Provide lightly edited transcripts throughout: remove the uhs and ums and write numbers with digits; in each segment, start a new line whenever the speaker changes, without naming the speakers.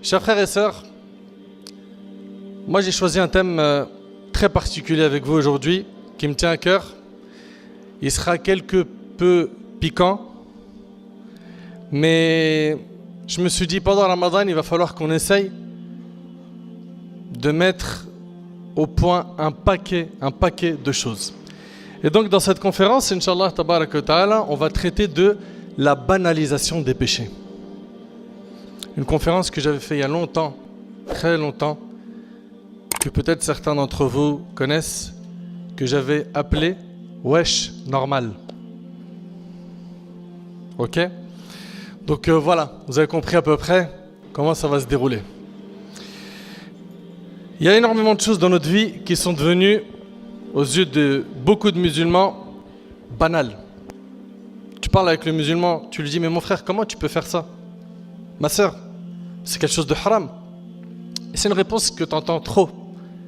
Chers frères et sœurs, moi j'ai choisi un thème très particulier avec vous aujourd'hui, qui me tient à cœur. Il sera quelque peu piquant, mais je me suis dit pendant Ramadan, il va falloir qu'on essaye de mettre au point un paquet de choses. Et donc dans cette conférence, Inch'Allah Tabarak wa Ta'ala, on va traiter de la banalisation des péchés. Une conférence que j'avais fait il y a longtemps, très longtemps, que peut-être certains d'entre vous connaissent, que j'avais appelée Wesh Normal. Ok ? Donc voilà, vous avez compris à peu près comment ça va se dérouler. Il y a énormément de choses dans notre vie qui sont devenues, aux yeux de beaucoup de musulmans, banales. Tu parles avec le musulman, tu lui dis « Mais mon frère, comment tu peux faire ça ? Ma sœur, c'est quelque chose de haram. » Et c'est une réponse que tu entends trop.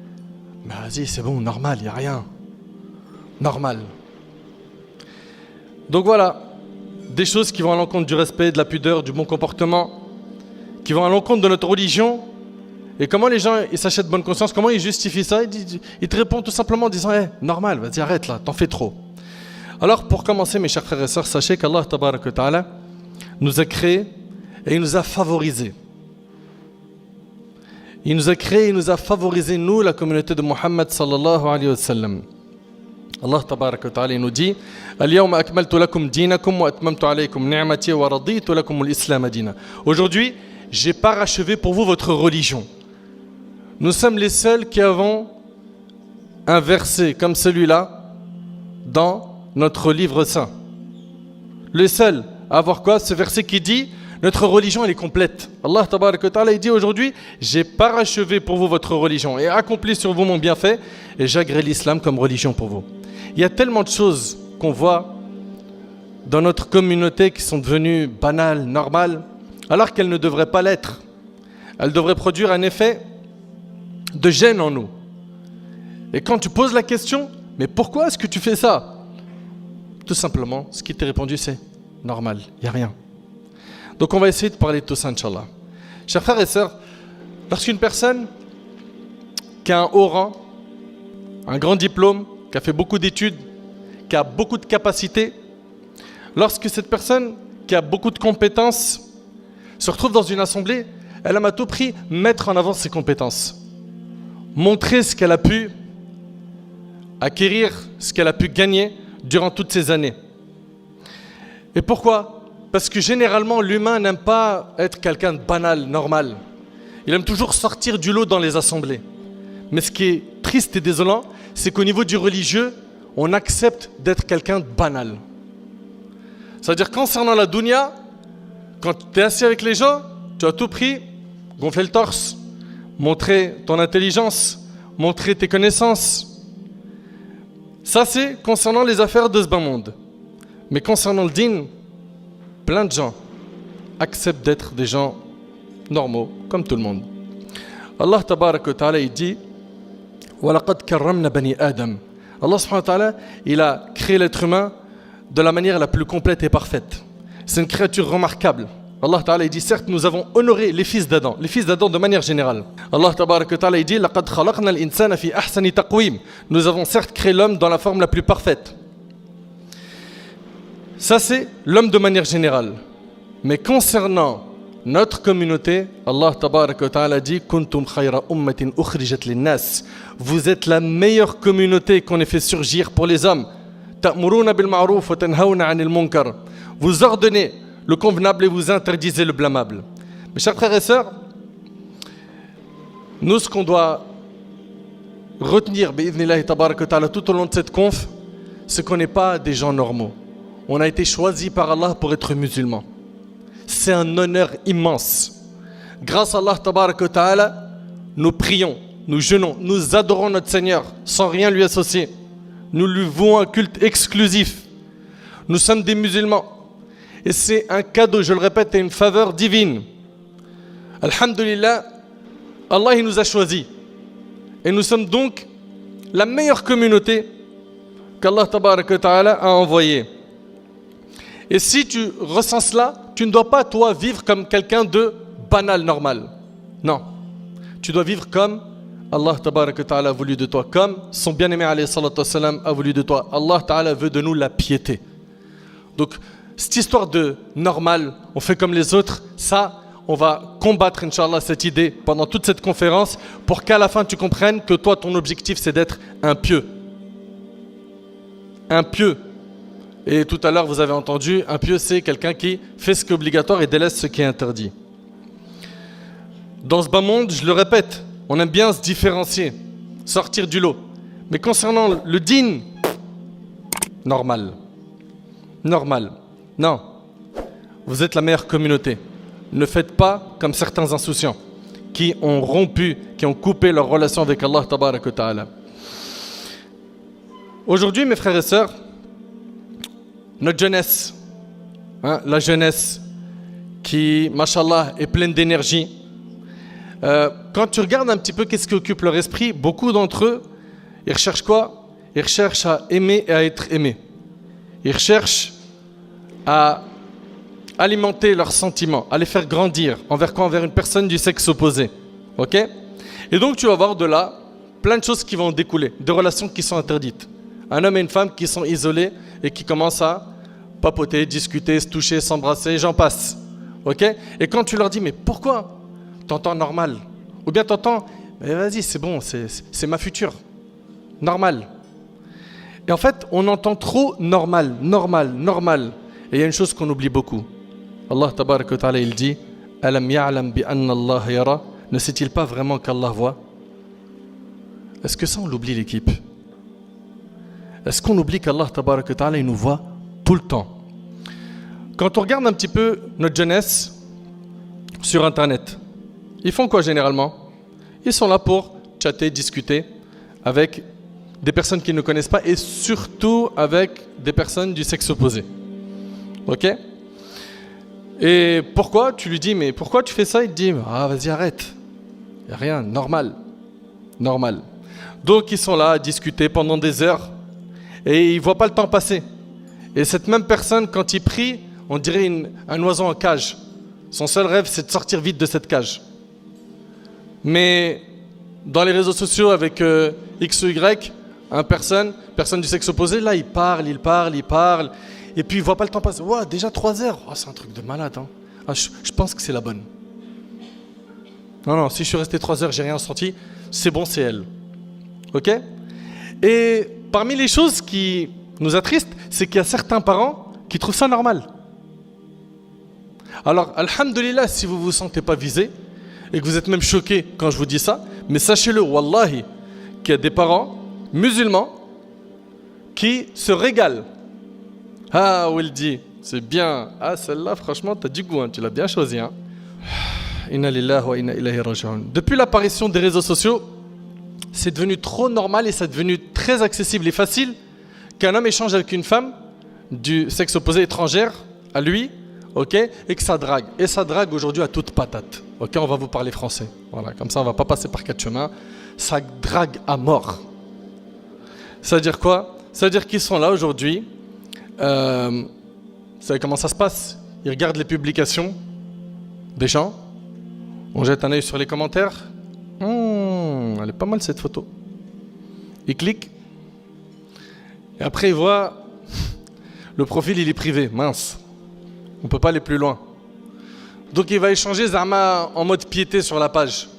« Mais vas-y, c'est bon, normal, il n'y a rien. Normal. » Donc voilà, des choses qui vont à l'encontre du respect, de la pudeur, du bon comportement, qui vont à l'encontre de notre religion. Et comment les gens ils s'achètent bonne conscience, comment ils justifient ça? Ils te répondent tout simplement en disant hey, normal, vas-y arrête là, t'en fais trop. Alors pour commencer mes chers frères et sœurs, sachez qu'Allah Tabarak wa Ta'ala nous a créés et il nous a favorisés. Il nous a créés, il nous a favorisés, nous, la communauté de Muhammad sallallahu alayhi wa sallam. Allah Tabarak wa Ta'ala nous dit Al-yawma akmaltu lakum dinakum wa atmamtu alaykum ni'mati wa raditu lakum al-islam dina. Aujourd'hui, j'ai parachevé pour vous votre religion. Nous sommes les seuls qui avons un verset comme celui-là dans notre livre saint. Les seuls à avoir quoi? Ce verset qui dit notre religion elle est complète. Allah Tabarak wa Ta'ala il dit aujourd'hui j'ai parachevé pour vous votre religion et accompli sur vous mon bienfait et j'agrée l'islam comme religion pour vous. Il y a tellement de choses qu'on voit dans notre communauté qui sont devenues banales, normales, alors qu'elles ne devraient pas l'être. Elles devraient produire un effet de gêne en nous. Et quand tu poses la question, mais pourquoi est-ce que tu fais ça? Tout simplement, ce qui t'est répondu c'est normal, il n'y a rien. Donc on va essayer de parler de tout ça, Inch'Allah. Chers frères et sœurs, lorsqu'une personne qui a un haut rang, un grand diplôme, qui a fait beaucoup d'études, qui a beaucoup de capacités, lorsque cette personne qui a beaucoup de compétences se retrouve dans une assemblée, elle aime à tout prix mettre en avant ses compétences. Montrer ce qu'elle a pu acquérir, ce qu'elle a pu gagner durant toutes ces années. Et pourquoi? Parce que généralement, l'humain n'aime pas être quelqu'un de banal, normal. Il aime toujours sortir du lot dans les assemblées. Mais ce qui est triste et désolant, c'est qu'au niveau du religieux, on accepte d'être quelqu'un de banal. C'est-à-dire, concernant la dunya, quand tu es assis avec les gens, tu as tout pris, gonfler le torse, montrer ton intelligence, montrer tes connaissances. Ça, c'est concernant les affaires de ce bas monde. Mais concernant le dîn, plein de gens acceptent d'être des gens normaux, comme tout le monde. Allah Tabarak wa Ta'ala, il dit وَلَقَدْ كَرَّمْنَا بَنِي آدَمَ. Allah subhanahu wa ta'ala, il a créé l'être humain de la manière la plus complète et parfaite. C'est une créature remarquable. Allah Ta'ala il dit certes nous avons honoré les fils d'Adam de manière générale. Allah Tabarak wa Ta'ala il dit لَقَدْ خَلَقْنَا الْإِنسَانَ فِي أَحْسَنِ تَقْوِيمٍ. Nous avons certes créé l'homme dans la forme la plus parfaite. Ça c'est l'homme de manière générale. Mais concernant notre communauté, Allah Tabarak wa Ta'ala dit كُنْتُمْ خَيْرَ أُمَّةٍ أُخْرِجَتْ لِلنَّاسِ. Vous êtes la meilleure communauté qu'on ait fait surgir pour les hommes. تَأْمُرُونَ بِالْمَعْرُوفِ وَتَنْهَوْنَ عَنِ الْمُنْكَرِ. Vous ordonnez le convenable et vous interdisez le blâmable. Mes chers frères et sœurs, nous ce qu'on doit retenir bi'idhnillahi tabarak wa ta'ala tout au long de cette conf, c'est qu'on n'est pas des gens normaux. On a été choisis par Allah pour être musulmans. C'est un honneur immense. Grâce à Allah tabarak wa ta'ala, nous prions, nous jeûnons, nous adorons notre Seigneur sans rien lui associer. Nous lui vouons un culte exclusif. Nous sommes des musulmans. Et c'est un cadeau, je le répète, et une faveur divine. Alhamdulillah, Allah il nous a choisis. Et nous sommes donc la meilleure communauté qu'Allah Tabarak wa Ta'ala a envoyée. Et si tu ressens cela, tu ne dois pas, toi, vivre comme quelqu'un de banal, normal. Non. Tu dois vivre comme Allah tabaraka ta'ala a voulu de toi, comme son bien-aimé alayhi salatu wassalam a voulu de toi. Allah ta'ala veut de nous la piété. Donc, cette histoire de normal, on fait comme les autres, ça, on va combattre, Inch'Allah, cette idée pendant toute cette conférence pour qu'à la fin tu comprennes que toi, ton objectif, c'est d'être un pieux. Un pieux. Et tout à l'heure, vous avez entendu, un pieux, c'est quelqu'un qui fait ce qui est obligatoire et délaisse ce qui est interdit. Dans ce bas monde, je le répète, on aime bien se différencier, sortir du lot. Mais concernant le dîn, normal. Normal. Non. Vous êtes la meilleure communauté. Ne faites pas comme certains insouciants qui ont rompu, qui ont coupé leur relation avec Allah tabaraka wa ta'ala. Aujourd'hui, mes frères et sœurs, notre jeunesse, la jeunesse qui, mashallah, est pleine d'énergie. Quand tu regardes un petit peu qu'est-ce qui occupe leur esprit, beaucoup d'entre eux, ils recherchent quoi? Ils recherchent à aimer et à être aimés. Ils recherchent à alimenter leurs sentiments, à les faire grandir. Envers quoi? Envers une personne du sexe opposé. Ok? Et donc tu vas voir de là plein de choses qui vont découler, des relations qui sont interdites. Un homme et une femme qui sont isolés et qui commencent à papoter, discuter, se toucher, s'embrasser, j'en passe. Ok? Et quand tu leur dis, mais pourquoi? T'entends normal. Ou bien t'entends, mais vas-y, c'est bon, c'est ma future. Normal. Et en fait, on entend trop normal. Et il y a une chose qu'on oublie beaucoup. Allah tabaraka wa ta'ala, il dit, Alam ya'lam bi anna Allah yara. Ne sait-il pas vraiment qu'Allah voit? Est-ce que ça, on l'oublie, l'équipe? Est-ce qu'on oublie qu'Allah tabaraka wa ta'ala, il nous voit tout le temps? Quand on regarde un petit peu notre jeunesse sur Internet, ils font quoi généralement? Ils sont là pour chatter, discuter avec des personnes qu'ils ne connaissent pas et surtout avec des personnes du sexe opposé. Ok? Et pourquoi? Tu lui dis, mais pourquoi tu fais ça? Il te dit, ah vas-y arrête. Il n'y a rien, normal. Normal. Donc ils sont là à discuter pendant des heures et ils ne voient pas le temps passer. Et cette même personne, quand il prie, on dirait un oiseau en cage. Son seul rêve, c'est de sortir vite de cette cage. Mais dans les réseaux sociaux avec X ou Y, personne du sexe opposé, là il parle, et puis il voit pas le temps passer. Wow, déjà 3 heures, oh, c'est un truc de malade. Hein. Ah, je pense que c'est la bonne. Non, si je suis resté 3 heures, j'ai rien senti, c'est bon, c'est elle. Ok? Et parmi les choses qui nous attristent, c'est qu'il y a certains parents qui trouvent ça normal. Alors, alhamdoulilah, si vous ne vous sentez pas visé, et que vous êtes même choqués quand je vous dis ça, mais sachez-le, wallahi, qu'il y a des parents musulmans qui se régalent. Ah, où il dit, c'est bien. Ah, celle-là, franchement, t'as du goût, hein, tu l'as bien choisi. Hein. Inna lillahi wa inna ilayhi raji'un. Depuis l'apparition des réseaux sociaux, c'est devenu trop normal et c'est devenu très accessible et facile qu'un homme échange avec une femme du sexe opposé étrangère à lui, ok, et que ça drague. Et ça drague aujourd'hui à toute patate. Ok, on va vous parler français. Voilà, comme ça on va pas passer par 4 chemins. Ça drague à mort. Ça veut dire quoi? Ça veut dire qu'ils sont là aujourd'hui. Vous savez comment ça se passe? Ils regardent les publications des gens. On jette un œil sur les commentaires. Elle est pas mal cette photo. Ils cliquent. Et après ils voient le profil, il est privé. Mince. On ne peut pas aller plus loin. Donc il va échanger Zama en mode piété sur la page.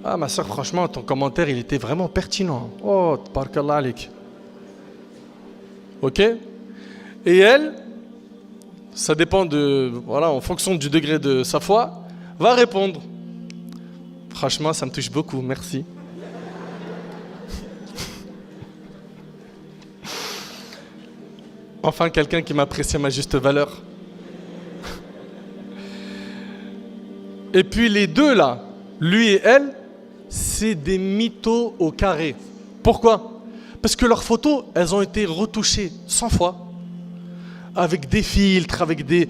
Ah ma soeur, franchement, ton commentaire, il était vraiment pertinent. Oh, tabarakallah alik. Ok? Et elle, ça dépend de, voilà, en fonction du degré de sa foi, va répondre. Franchement, ça me touche beaucoup, merci. Enfin, quelqu'un qui m'apprécie à ma juste valeur. Et puis les deux là, lui et elle, c'est des mythos au carré. Pourquoi? Parce que leurs photos, elles ont été retouchées 100 fois. Avec des filtres, avec des...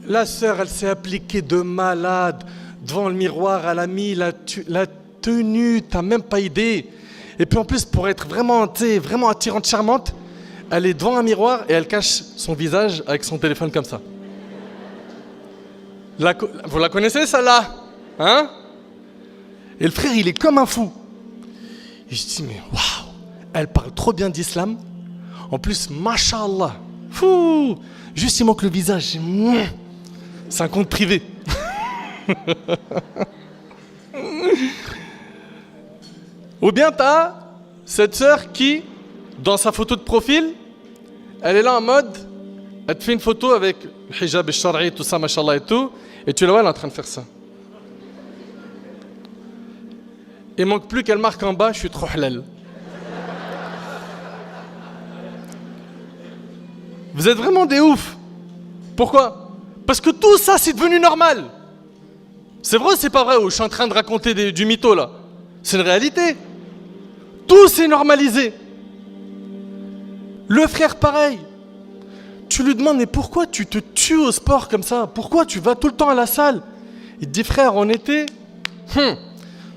La sœur, elle s'est appliquée de malade. Devant le miroir, elle a mis la tenue, t'as même pas idée. Et puis en plus, pour être vraiment, vraiment attirante, charmante, elle est devant un miroir et elle cache son visage avec son téléphone comme ça. Vous la connaissez, celle-là? Hein? Et le frère, il est comme un fou. Et je dis, mais waouh, elle parle trop bien d'islam. En plus, mashallah. Fou, juste il manque le visage. C'est un compte privé. Ou bien t'as cette sœur qui, dans sa photo de profil, elle est là en mode, elle te fait une photo avec le hijab et shari, tout ça, mashallah et tout, et tu la vois, elle est en train de faire ça. Il manque plus qu'elle marque en bas, je suis trop halal. Vous êtes vraiment des oufs. Pourquoi? Parce que tout ça, c'est devenu normal. C'est vrai ou c'est pas vrai? Ou je suis en train de raconter du mytho là? C'est une réalité. Tout s'est normalisé. Le frère, pareil. Tu lui demandes, mais pourquoi tu te tues au sport comme ça? Pourquoi tu vas tout le temps à la salle? Il te dit, frère, en été,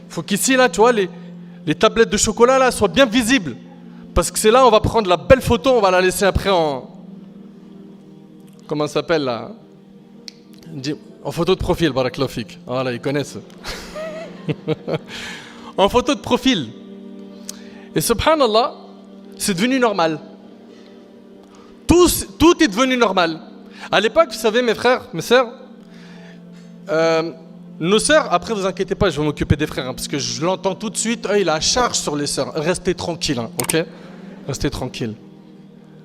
faut qu'ici, là, tu vois, les tablettes de chocolat, là, soient bien visibles. Parce que c'est là, on va prendre la belle photo, on va la laisser après en... Comment ça s'appelle, là? En photo de profil, barakallahu fik. Voilà, ils connaissent. En photo de profil. Et subhanallah, c'est devenu normal. Tout est devenu normal. À l'époque, vous savez, mes frères, mes sœurs, nos sœurs, après vous inquiétez pas, je vais m'occuper des frères, hein, parce que je l'entends tout de suite, il a la charge sur les sœurs. Restez tranquilles, hein, ok? Restez tranquilles.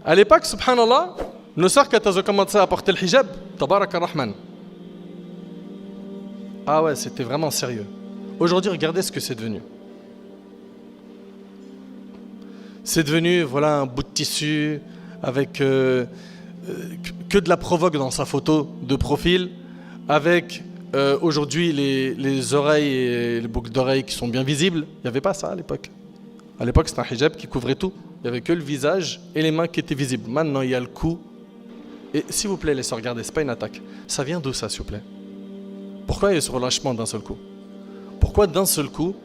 À l'époque, subhanallah, nos sœurs, quand elles ont commencé à porter le hijab, tabarak ar-Rahman. Ah ouais, c'était vraiment sérieux. Aujourd'hui, regardez ce que c'est devenu. C'est devenu, voilà, un bout de tissu avec que de la provoque dans sa photo de profil, avec aujourd'hui les oreilles et les boucles d'oreilles qui sont bien visibles. Il n'y avait pas ça à l'époque. À l'époque, c'était un hijab qui couvrait tout. Il n'y avait que le visage et les mains qui étaient visibles. Maintenant, il y a le cou. Et s'il vous plaît, laissez regarder, c'est pas une attaque. Ça vient d'où ça, s'il vous plaît? Pourquoi il y a ce relâchement d'un seul coup? Pourquoi d'un seul coup,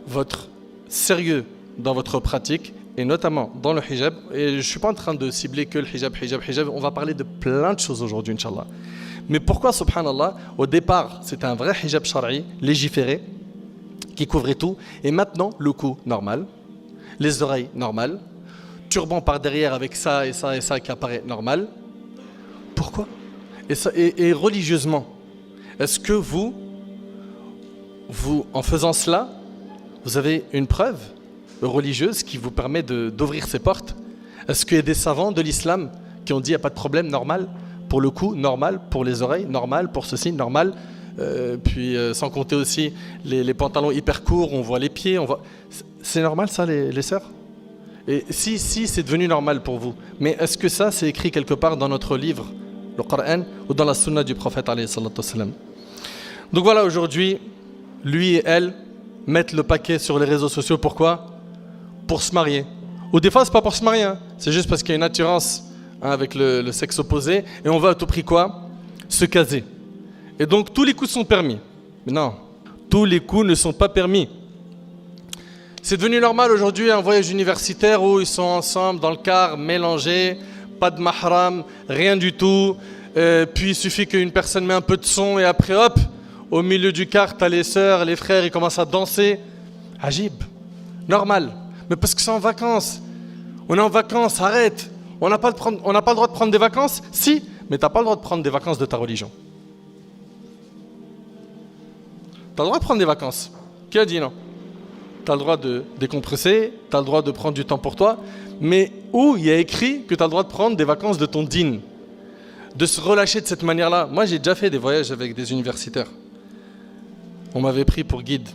votre sérieux dans votre pratique, et notamment dans le hijab, et je ne suis pas en train de cibler que le hijab, on va parler de plein de choses aujourd'hui, Inch'Allah. Mais pourquoi, subhanallah, au départ, c'était un vrai hijab shari, légiféré, qui couvrait tout, et maintenant, le cou normal, les oreilles normales, turban par derrière avec ça et ça et ça qui apparaît normal. Pourquoi? Et religieusement, est-ce que vous, en faisant cela, vous avez une preuve religieuse qui vous permet d'ouvrir ces portes? Est-ce qu'il y a des savants de l'islam qui ont dit il n'y a pas de problème, normal pour le cou, normal pour les oreilles, normal pour ceci, normal puis sans compter aussi les pantalons hyper courts, on voit les pieds, on voit... C'est normal ça les sœurs? Et si c'est devenu normal pour vous, mais est-ce que ça c'est écrit quelque part dans notre livre, le Coran, ou dans la sunna du prophète alayhi salatu wassalam? Donc voilà, aujourd'hui, lui et elle mettent le paquet sur les réseaux sociaux. Pourquoi? Pour se marier. Ou des fois, c'est pas pour se marier, hein. C'est juste parce qu'il y a une attirance avec le sexe opposé et on veut à tout prix quoi? Se caser. Et donc, tous les coups sont permis. Mais non, tous les coups ne sont pas permis. C'est devenu normal aujourd'hui un voyage universitaire où ils sont ensemble dans le car, mélangés, pas de mahram, rien du tout. Puis il suffit qu'une personne met un peu de son et après hop, au milieu du car, t'as les sœurs, les frères, ils commencent à danser. Ajib, normal. Mais parce que c'est en vacances. On est en vacances, arrête. On n'a pas le droit de prendre des vacances? Si, mais t'as pas le droit de prendre des vacances de ta religion. T'as le droit de prendre des vacances. Qui a dit non? T'as le droit de décompresser, t'as le droit de prendre du temps pour toi, mais où il y a écrit que t'as le droit de prendre des vacances de ton dîn, de se relâcher de cette manière-là? Moi, j'ai déjà fait des voyages avec des universitaires. On m'avait pris pour guide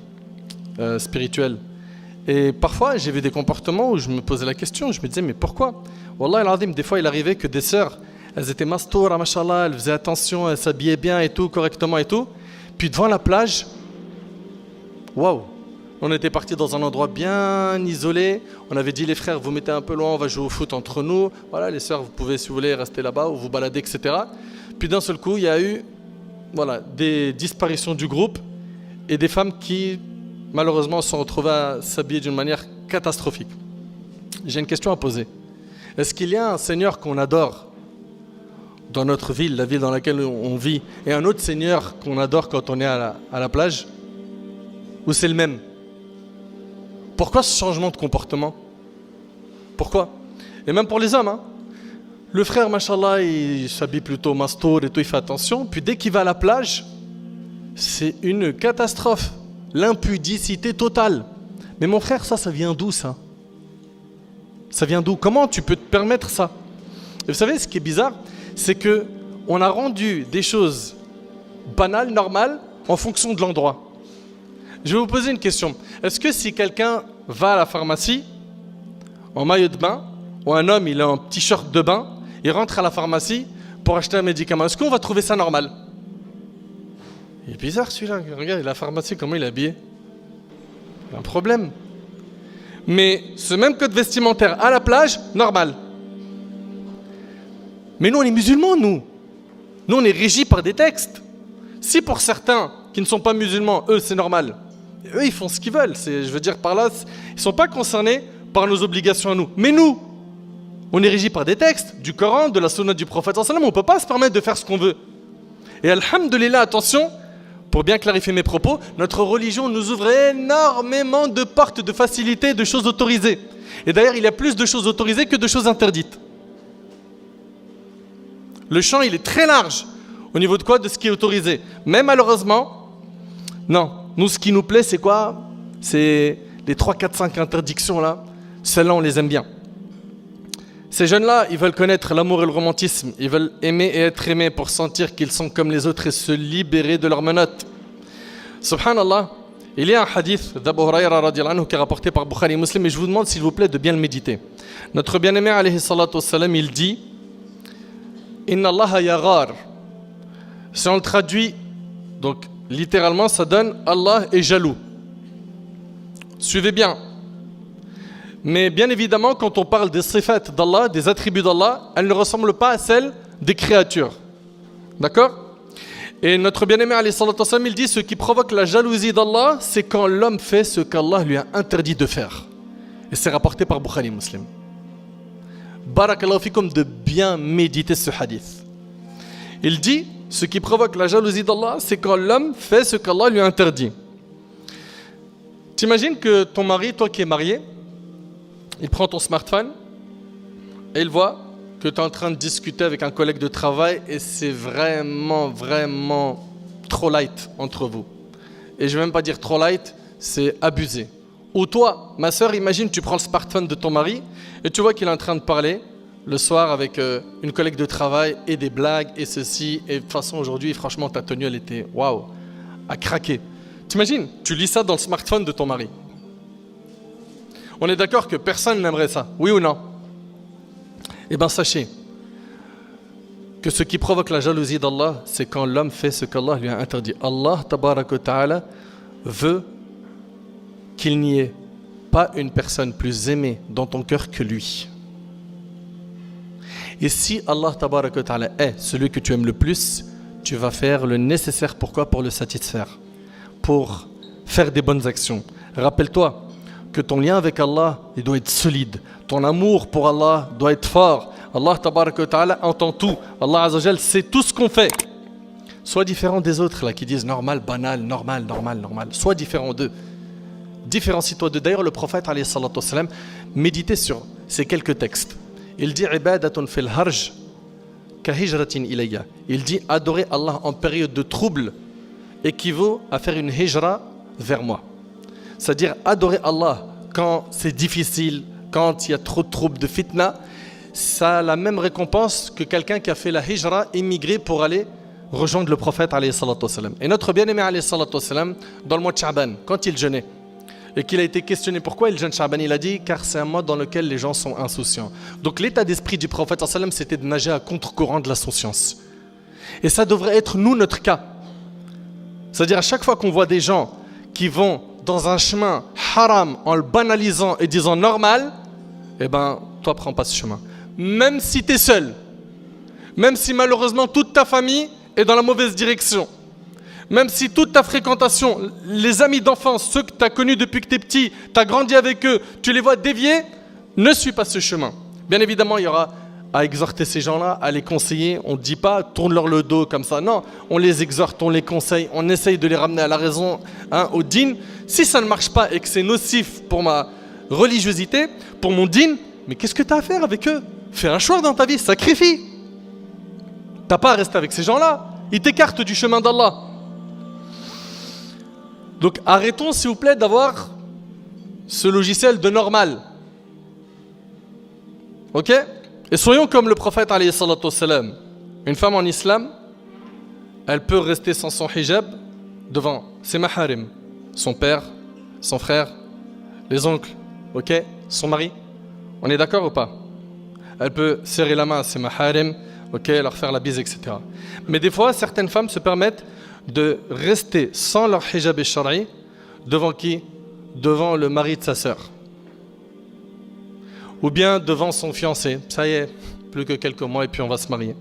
spirituel. Et parfois, j'ai vu des comportements où je me posais la question, je me disais, mais pourquoi? Wallah al-azim, des fois, il arrivait que des sœurs, elles étaient mastoura, mashallah, elles faisaient attention, elles s'habillaient bien et tout, correctement et tout. Puis devant la plage, waouh! On était partis dans un endroit bien isolé. On avait dit les frères, vous mettez un peu loin, on va jouer au foot entre nous. Voilà, les sœurs, vous pouvez, si vous voulez, rester là-bas ou vous balader, etc. Puis d'un seul coup, il y a eu des disparitions du groupe et des femmes qui, malheureusement, se sont retrouvées à s'habiller d'une manière catastrophique. J'ai une question à poser. Est-ce qu'il y a un Seigneur qu'on adore dans notre ville, la ville dans laquelle on vit, et un autre Seigneur qu'on adore quand on est à la plage? Ou c'est le même? Pourquoi ce changement de comportement? Pourquoi? Et même pour les hommes, hein. Le frère, machallah, il s'habille plutôt mastour et tout, il fait attention. Puis dès qu'il va à la plage, c'est une catastrophe. L'impudicité totale. Mais mon frère, ça vient d'où ça? Ça vient d'où? Comment tu peux te permettre ça? Et vous savez, ce qui est bizarre, c'est que on a rendu des choses banales, normales, en fonction de l'endroit. Je vais vous poser une question. Est-ce que si quelqu'un va à la pharmacie en maillot de bain, ou un homme, il a un petit short de bain, il rentre à la pharmacie pour acheter un médicament, est-ce qu'on va trouver ça normal? Il est bizarre celui-là. Regarde, la pharmacie, comment il est habillé? Il y a un problème. Mais ce même code vestimentaire à la plage, normal. Mais nous, on est musulmans, nous. Nous, on est régis par des textes. Si pour certains qui ne sont pas musulmans, eux, c'est normal. Eux, ils font ce qu'ils veulent. Je veux dire par là, ils ne sont pas concernés par nos obligations à nous. Mais nous, on est régis par des textes, du Coran, de la sunna du prophète. On ne peut pas se permettre de faire ce qu'on veut. Et alhamdoulilah, attention, pour bien clarifier mes propos, notre religion nous ouvre énormément de portes de facilité, de choses autorisées. Et d'ailleurs, il y a plus de choses autorisées que de choses interdites. Le champ, il est très large au niveau de quoi? De ce qui est autorisé. Mais malheureusement, non. Nous, ce qui nous plaît, c'est quoi? C'est les 3, 4, 5 interdictions là. Celles-là, on les aime bien. Ces jeunes-là, ils veulent connaître l'amour et le romantisme. Ils veulent aimer et être aimés pour sentir qu'ils sont comme les autres et se libérer de leurs menottes. Subhanallah, il y a un hadith d'Abu Huraira radiallahu anhu qui est rapporté par Bukhari et Muslim, et je vous demande s'il vous plaît de bien le méditer. Notre bien-aimé alayhi salatu wassalam, il dit Inna Allah yaghar. Si on le traduit, donc littéralement, ça donne Allah est jaloux. Suivez bien. Mais bien évidemment, quand on parle des sifat d'Allah, des attributs d'Allah, elles ne ressemblent pas à celles des créatures. D'accord? Et notre bien-aimé alayhi salatu wassalam, il dit ce qui provoque la jalousie d'Allah, c'est quand l'homme fait ce qu'Allah lui a interdit de faire. Et c'est rapporté par Bukhari et Muslim. Barakallahu fikum de bien méditer ce hadith. Il dit ce qui provoque la jalousie d'Allah, c'est quand l'homme fait ce qu'Allah lui a interdit. T'imagines que ton mari, toi qui es marié, il prend ton smartphone et il voit que tu es en train de discuter avec un collègue de travail et c'est vraiment trop light entre vous. Et je ne vais même pas dire trop light, c'est abusé. Ou toi, ma soeur, imagine, tu prends le smartphone de ton mari et tu vois qu'il est en train de parler le soir avec une collègue de travail et des blagues et ceci. Et de toute façon, aujourd'hui, franchement, ta tenue, elle était waouh, à craquer. T'imagines, tu lis ça dans le smartphone de ton mari. On est d'accord que personne n'aimerait ça, oui ou non? Eh bien, sachez que ce qui provoque la jalousie d'Allah, c'est quand l'homme fait ce qu'Allah lui a interdit. Allah, tabaraka wa ta'ala, veut qu'il n'y ait pas une personne plus aimée dans ton cœur que lui. Et si Allah tabaraka wa ta'ala est celui que tu aimes le plus, tu vas faire le nécessaire. Pourquoi? Pour le satisfaire, pour faire des bonnes actions. Rappelle-toi que ton lien avec Allah, il doit être solide. Ton amour pour Allah doit être fort. Allah tabaraka wa ta'ala entend tout. Allah azza wa jal sait tout ce qu'on fait. Sois différent des autres là qui disent normal, banal, normal. Sois différent d'eux. Différencie-toi d'eux. D'ailleurs, le prophète alayhi salatu wassalam méditait sur ces quelques textes. Il dit ibadatun fil harj ka hijratin ilayya. Il dit adorer Allah en période de trouble équivaut à faire une hijra vers moi. C'est-à-dire adorer Allah quand c'est difficile, quand il y a trop de troubles, de fitna, ça a la même récompense que quelqu'un qui a fait la hijra, émigré pour aller rejoindre le prophète alayhi salatu wassalam. Et notre bien-aimé alayhi salatu wassalam, dans le mois de Sha'ban, quand il jeûnait, et qu'il a été questionné pourquoi il jeûne Sha'ban, il a dit car c'est un mois dans lequel les gens sont insouciants. Donc l'état d'esprit du prophète sallallahu alayhi wa sallam, c'était de nager à contre-courant de l'insouciance. Et ça devrait être nous notre cas. C'est-à-dire à chaque fois qu'on voit des gens qui vont dans un chemin haram en le banalisant et disant normal, eh ben toi prends pas ce chemin. Même si tu es seul, même si malheureusement toute ta famille est dans la mauvaise direction, même si toute ta fréquentation, les amis d'enfance, ceux que tu as connus depuis que tu es petit, tu as grandi avec eux, tu les vois dévier, ne suis pas ce chemin. Bien évidemment, il y aura à exhorter ces gens-là, à les conseiller. On ne dit pas tourne-leur le dos comme ça. Non, on les exhorte, on les conseille, on essaye de les ramener à la raison, au din. Si ça ne marche pas et que c'est nocif pour ma religiosité, pour mon dîn, mais qu'est-ce que tu as à faire avec eux? Fais un choix dans ta vie, sacrifie. T'as pas à rester avec ces gens-là. Ils t'écartent du chemin d'Allah. Donc arrêtons s'il vous plaît d'avoir ce logiciel de normal. Ok? Et soyons comme le prophète alayhi salatu wassalam. Une femme en islam, elle peut rester sans son hijab devant ses maharim, son père, son frère, les oncles, ok, son mari. On est d'accord ou pas? Elle peut serrer la main à ses maharim, ok, leur faire la bise, etc. Mais des fois, certaines femmes se permettent de rester sans leur hijab shari devant qui? Devant le mari de sa sœur. Ou bien devant son fiancé. Ça y est, plus que quelques mois et puis on va se marier.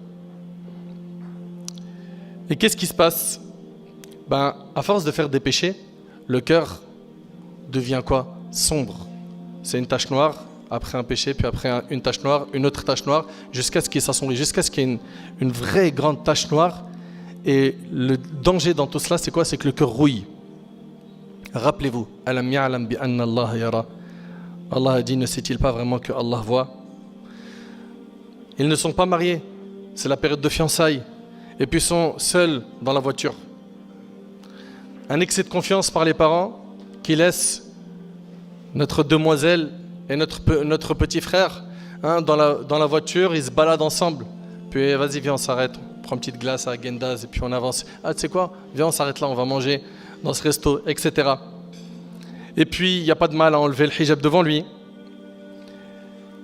Et qu'est-ce qui se passe? Ben, à force de faire des péchés, le cœur devient quoi? Sombre. C'est une tache noire, après un péché, puis après une tache noire, une autre tache noire, jusqu'à ce qu'il s'assombrit, jusqu'à ce qu'il y ait une vraie grande tache noire. Et le danger dans tout cela, c'est quoi? C'est que le cœur rouille. Rappelez-vous, Alam ya'lam bi anna Allah yara. Allah a dit, ne sait-il pas vraiment que Allah voit? Ils ne sont pas mariés, c'est la période de fiançailles, et puis sont seuls dans la voiture. Un excès de confiance par les parents qui laissent notre demoiselle et notre petit frère dans la voiture, ils se baladent ensemble. Puis vas-y, viens, on s'arrête, on prend une petite glace à Gendaz et puis on avance. Ah, tu sais quoi? Viens, on s'arrête là, on va manger dans ce resto, etc. Et puis, il n'y a pas de mal à enlever le hijab devant lui.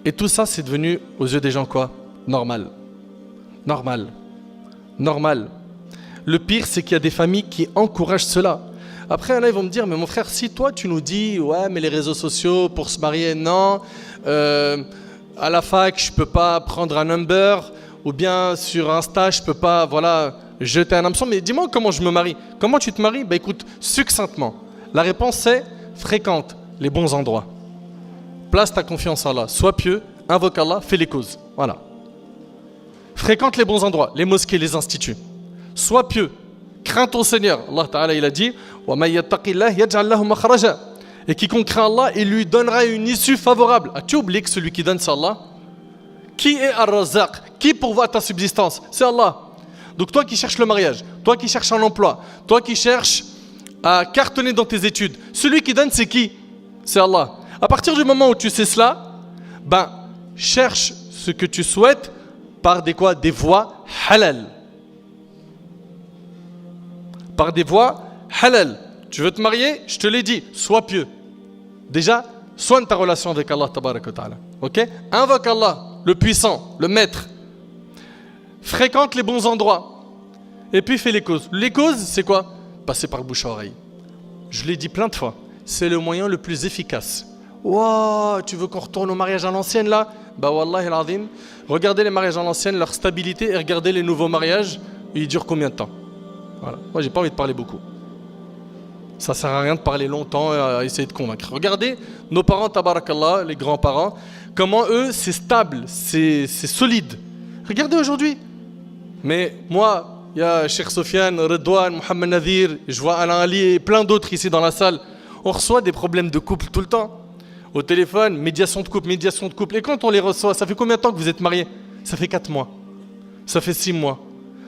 Et tout ça, c'est devenu, aux yeux des gens, quoi? Normal. Normal. Normal. Le pire, c'est qu'il y a des familles qui encouragent cela. Après, là, ils vont me dire, mais mon frère, si toi, tu nous dis, ouais, mais les réseaux sociaux, pour se marier, non. À la fac, je ne peux pas prendre un number. Ou bien, sur Insta, je ne peux pas, voilà, jeter un hameçon. Mais dis-moi comment je me marie. Comment tu te maries? Bah écoute, succinctement. La réponse, c'est fréquente les bons endroits. Place ta confiance en Allah. Sois pieux, invoque Allah, fais les causes. Voilà. Fréquente les bons endroits, les mosquées, les instituts. Sois pieux, crains ton Seigneur. Allah Ta'ala, il a dit وَمَن يَتَّقِ اللَّهِ يَجْعَلْ لَهُ مَخْرَجًا. Et quiconque craint Allah, il lui donnera une issue favorable. As-tu oublié que celui qui donne, c'est Allah? Qui est Ar-Razzaq? Qui pourvoit ta subsistance? C'est Allah. Donc toi qui cherches le mariage, toi qui cherches un emploi, toi qui cherches à cartonner dans tes études, celui qui donne, c'est qui? C'est Allah. À partir du moment où tu sais cela, ben, cherche ce que tu souhaites par des quoi? Des voies halal. Par des voies halal. Tu veux te marier? Je te l'ai dit, sois pieux. Déjà, soigne ta relation avec Allah tabaraka wa ta'ala. Ok? Invoque Allah, le puissant, le maître. Fréquente les bons endroits. Et puis fais les causes. Les causes, c'est quoi? Passer par bouche à oreille. Je l'ai dit plein de fois. C'est le moyen le plus efficace. Wow, tu veux qu'on retourne au mariage à l'ancienne là? Bah wallahi al-azim. Regardez les mariages à l'ancienne, leur stabilité, et regardez les nouveaux mariages, ils durent combien de temps? Voilà. Moi, j'ai pas envie de parler beaucoup. Ça sert à rien de parler longtemps et à essayer de convaincre. Regardez nos parents, tabarakallah, les grands-parents, comment eux, c'est stable, c'est solide. Regardez aujourd'hui. Mais moi, il y a Cheikh Sofiane, Redouane, Mohamed Nadir, je vois Alain Ali et plein d'autres ici dans la salle. On reçoit des problèmes de couple tout le temps. Au téléphone, médiation de couple, médiation de couple. Et quand on les reçoit, ça fait combien de temps que vous êtes mariés? Ça fait 4 mois. Ça fait 6 mois.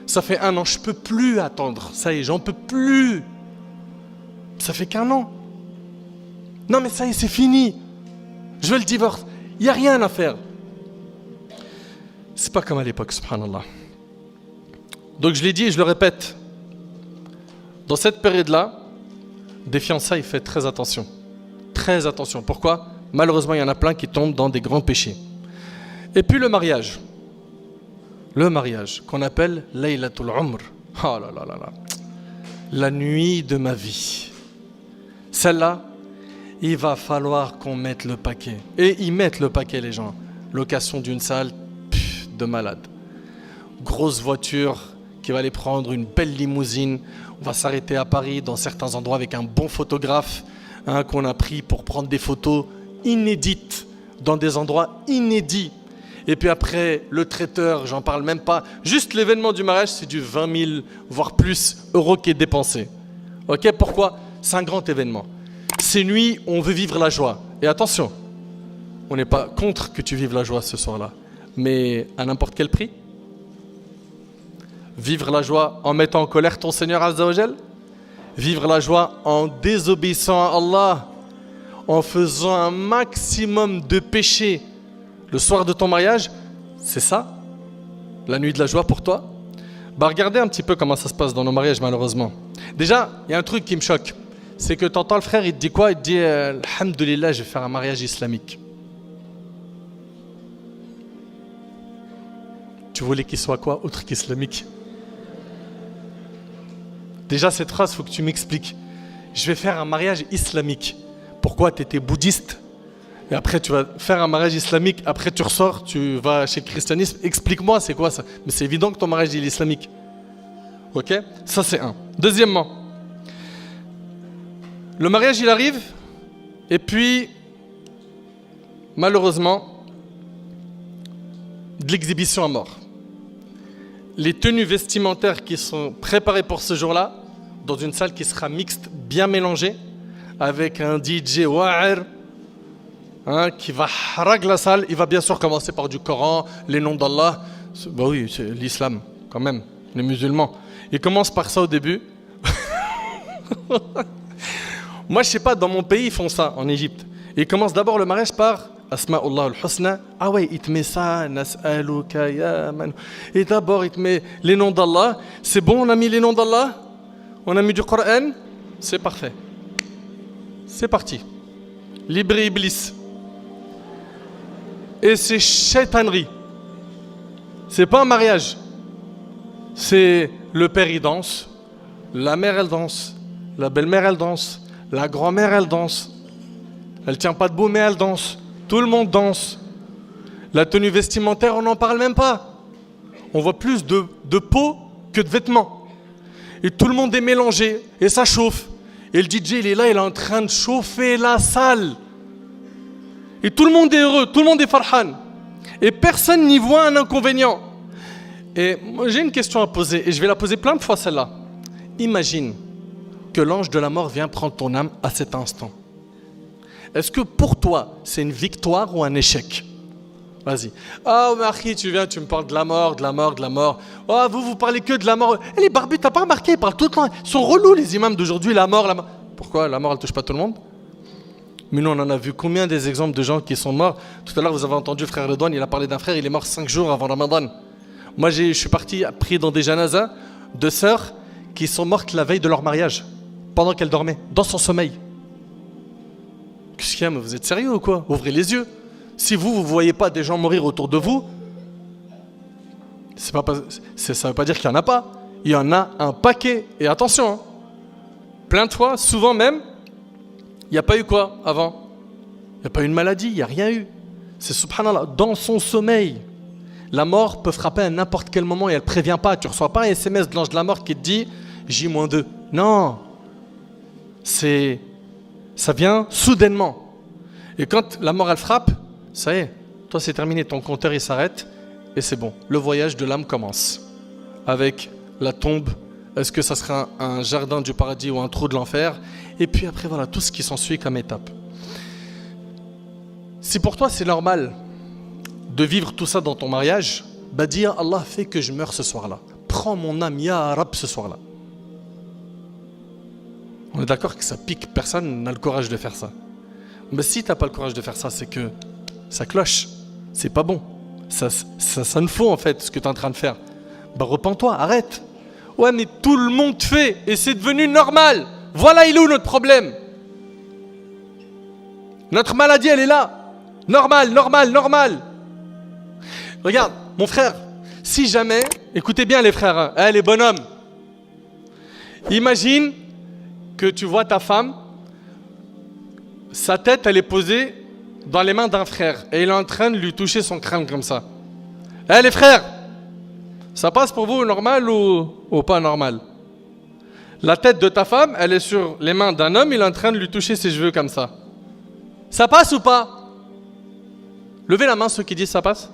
Ça fait 1 an. Je ne peux plus attendre. Ça y est, j'en peux plus. Ça fait qu'1 an. Non mais ça y est, c'est fini. Je veux le divorce. Il n'y a rien à faire. C'est pas comme à l'époque, subhanallah. Donc je l'ai dit et je le répète. Dans cette période-là, des fiançailles, faites très attention. Très attention. Pourquoi? Malheureusement, il y en a plein qui tombent dans des grands péchés. Et puis le mariage. Le mariage, qu'on appelle Laylatul Umr. Oh là là là là. La nuit de ma vie. Celle-là, il va falloir qu'on mette le paquet. Et ils mettent le paquet, les gens. Location d'une salle de malade. Grosse voiture qui va aller prendre, une belle limousine. On va s'arrêter à Paris, dans certains endroits, avec un bon photographe qu'on a pris pour prendre des photos inédites, dans des endroits inédits. Et puis après, le traiteur, j'en parle même pas. Juste l'événement du mariage, c'est du 20 000, voire plus, euros qui est dépensé. Ok, pourquoi? C'est un grand événement. Ces nuits, on veut vivre la joie. Et attention, on n'est pas contre que tu vives la joie ce soir-là. Mais à n'importe quel prix? Vivre la joie en mettant en colère ton Seigneur Azza wa Jal? Vivre la joie en désobéissant à Allah, en faisant un maximum de péchés le soir de ton mariage? C'est ça la nuit de la joie pour toi? Regardez un petit peu comment ça se passe dans nos mariages, malheureusement. Déjà, il y a un truc qui me choque. C'est que tu entends le frère, il te dit quoi? Il te dit Alhamdulillah, je vais faire un mariage islamique. Tu voulais qu'il soit quoi autre qu'islamique? Déjà, cette phrase, il faut que tu m'expliques. Je vais faire un mariage islamique. Pourquoi? Tu étais bouddhiste et après tu vas faire un mariage islamique, après tu ressors, tu vas chez le christianisme. Explique-moi, c'est quoi ça? Mais c'est évident que ton mariage il est islamique. Ok? Ça c'est un. Deuxièmement, le mariage il arrive, et puis, malheureusement, de l'exhibition à mort. Les tenues vestimentaires qui sont préparées pour ce jour-là, dans une salle qui sera mixte, bien mélangée, avec un DJ wa'ir, qui va harag la salle, il va bien sûr commencer par du Coran, les noms d'Allah. Bah oui, c'est l'islam, quand même, les musulmans. Il commence par ça au début. Moi, je sais pas, dans mon pays, ils font ça, en Égypte. Ils commencent d'abord le mariage par Asma'ullah al-Husna. Ah ouais, il te met ça, Nas'aluka ya man. Et d'abord, il te met les noms d'Allah. C'est bon, on a mis les noms d'Allah? On a mis du Coran? C'est parfait. C'est parti. Libre Iblis. Et c'est shaitanerie. C'est pas un mariage. C'est le père il danse, la mère elle danse, la belle-mère elle danse, la grand-mère elle danse. Elle tient pas debout mais elle danse. Tout le monde danse. La tenue vestimentaire, on n'en parle même pas. On voit plus de peau que de vêtements. Et tout le monde est mélangé et ça chauffe. Et le DJ il est là, il est en train de chauffer la salle. Et tout le monde est heureux, tout le monde est farhan. Et personne n'y voit un inconvénient. Et moi, j'ai une question à poser, et je vais la poser plein de fois celle-là. Imagine que l'ange de la mort vient prendre ton âme à cet instant. Est-ce que pour toi, c'est une victoire ou un échec? Vas-y. Ah, Marquis, tu viens, tu me parles de la mort, de la mort, de la mort. Oh, vous parlez que de la mort. Et les barbus, t'as pas remarqué, ils parlent tout le temps. Ils sont relous, les imams d'aujourd'hui, la mort, la mort. Pourquoi? La mort, elle touche pas tout le monde? Mais nous, on en a vu combien des exemples de gens qui sont morts. Tout à l'heure, vous avez entendu frère Redouane, il a parlé d'un frère, il est mort 5 jours avant Ramadan. Moi, je suis parti, pris dans des janazas de sœurs qui sont mortes la veille de leur mariage, pendant qu'elles dormaient, dans son sommeil. Qu'est-ce qu'il y a? Mais vous êtes sérieux ou quoi? Ouvrez les yeux. Si vous ne voyez pas des gens mourir autour de vous, ça ne veut pas dire qu'il n'y en a pas. Il y en a un paquet. Et attention, hein, plein de fois, souvent même, il n'y a pas eu quoi avant? Il n'y a pas eu une maladie, il n'y a rien eu. C'est subhanallah, dans son sommeil. La mort peut frapper à n'importe quel moment et elle ne prévient pas. Tu ne reçois pas un SMS de l'ange de la mort qui te dit J-2. Non. Ça vient soudainement. Et quand la mort elle frappe, ça y est, toi c'est terminé, ton compteur il s'arrête et c'est bon. Le voyage de l'âme commence. Avec la tombe, est-ce que ça sera un jardin du paradis ou un trou de l'enfer? Et puis après voilà, tout ce qui s'ensuit comme étape. Si pour toi c'est normal de vivre tout ça dans ton mariage, bah dis Allah fait que je meure ce soir-là. Prends mon âme, ya Rab, ce soir-là. On est d'accord que ça pique, personne n'a le courage de faire ça. Mais si tu n'as pas le courage de faire ça, c'est que ça cloche, c'est pas bon. Ça ne faut en fait ce que tu es en train de faire. Bah repens-toi, arrête. Ouais mais tout le monde fait et c'est devenu normal. Voilà il est où notre problème? Notre maladie elle est là. Normal, normal, normal. Regarde, mon frère, si jamais, écoutez bien les frères, hein, les bonhommes, imagine que tu vois ta femme, sa tête elle est posée dans les mains d'un frère et il est en train de lui toucher son crâne comme ça. Les frères, ça passe pour vous normal ou pas normal? La tête de ta femme, elle est sur les mains d'un homme, il est en train de lui toucher ses cheveux comme ça. Ça passe ou pas? Levez la main ceux qui disent ça passe.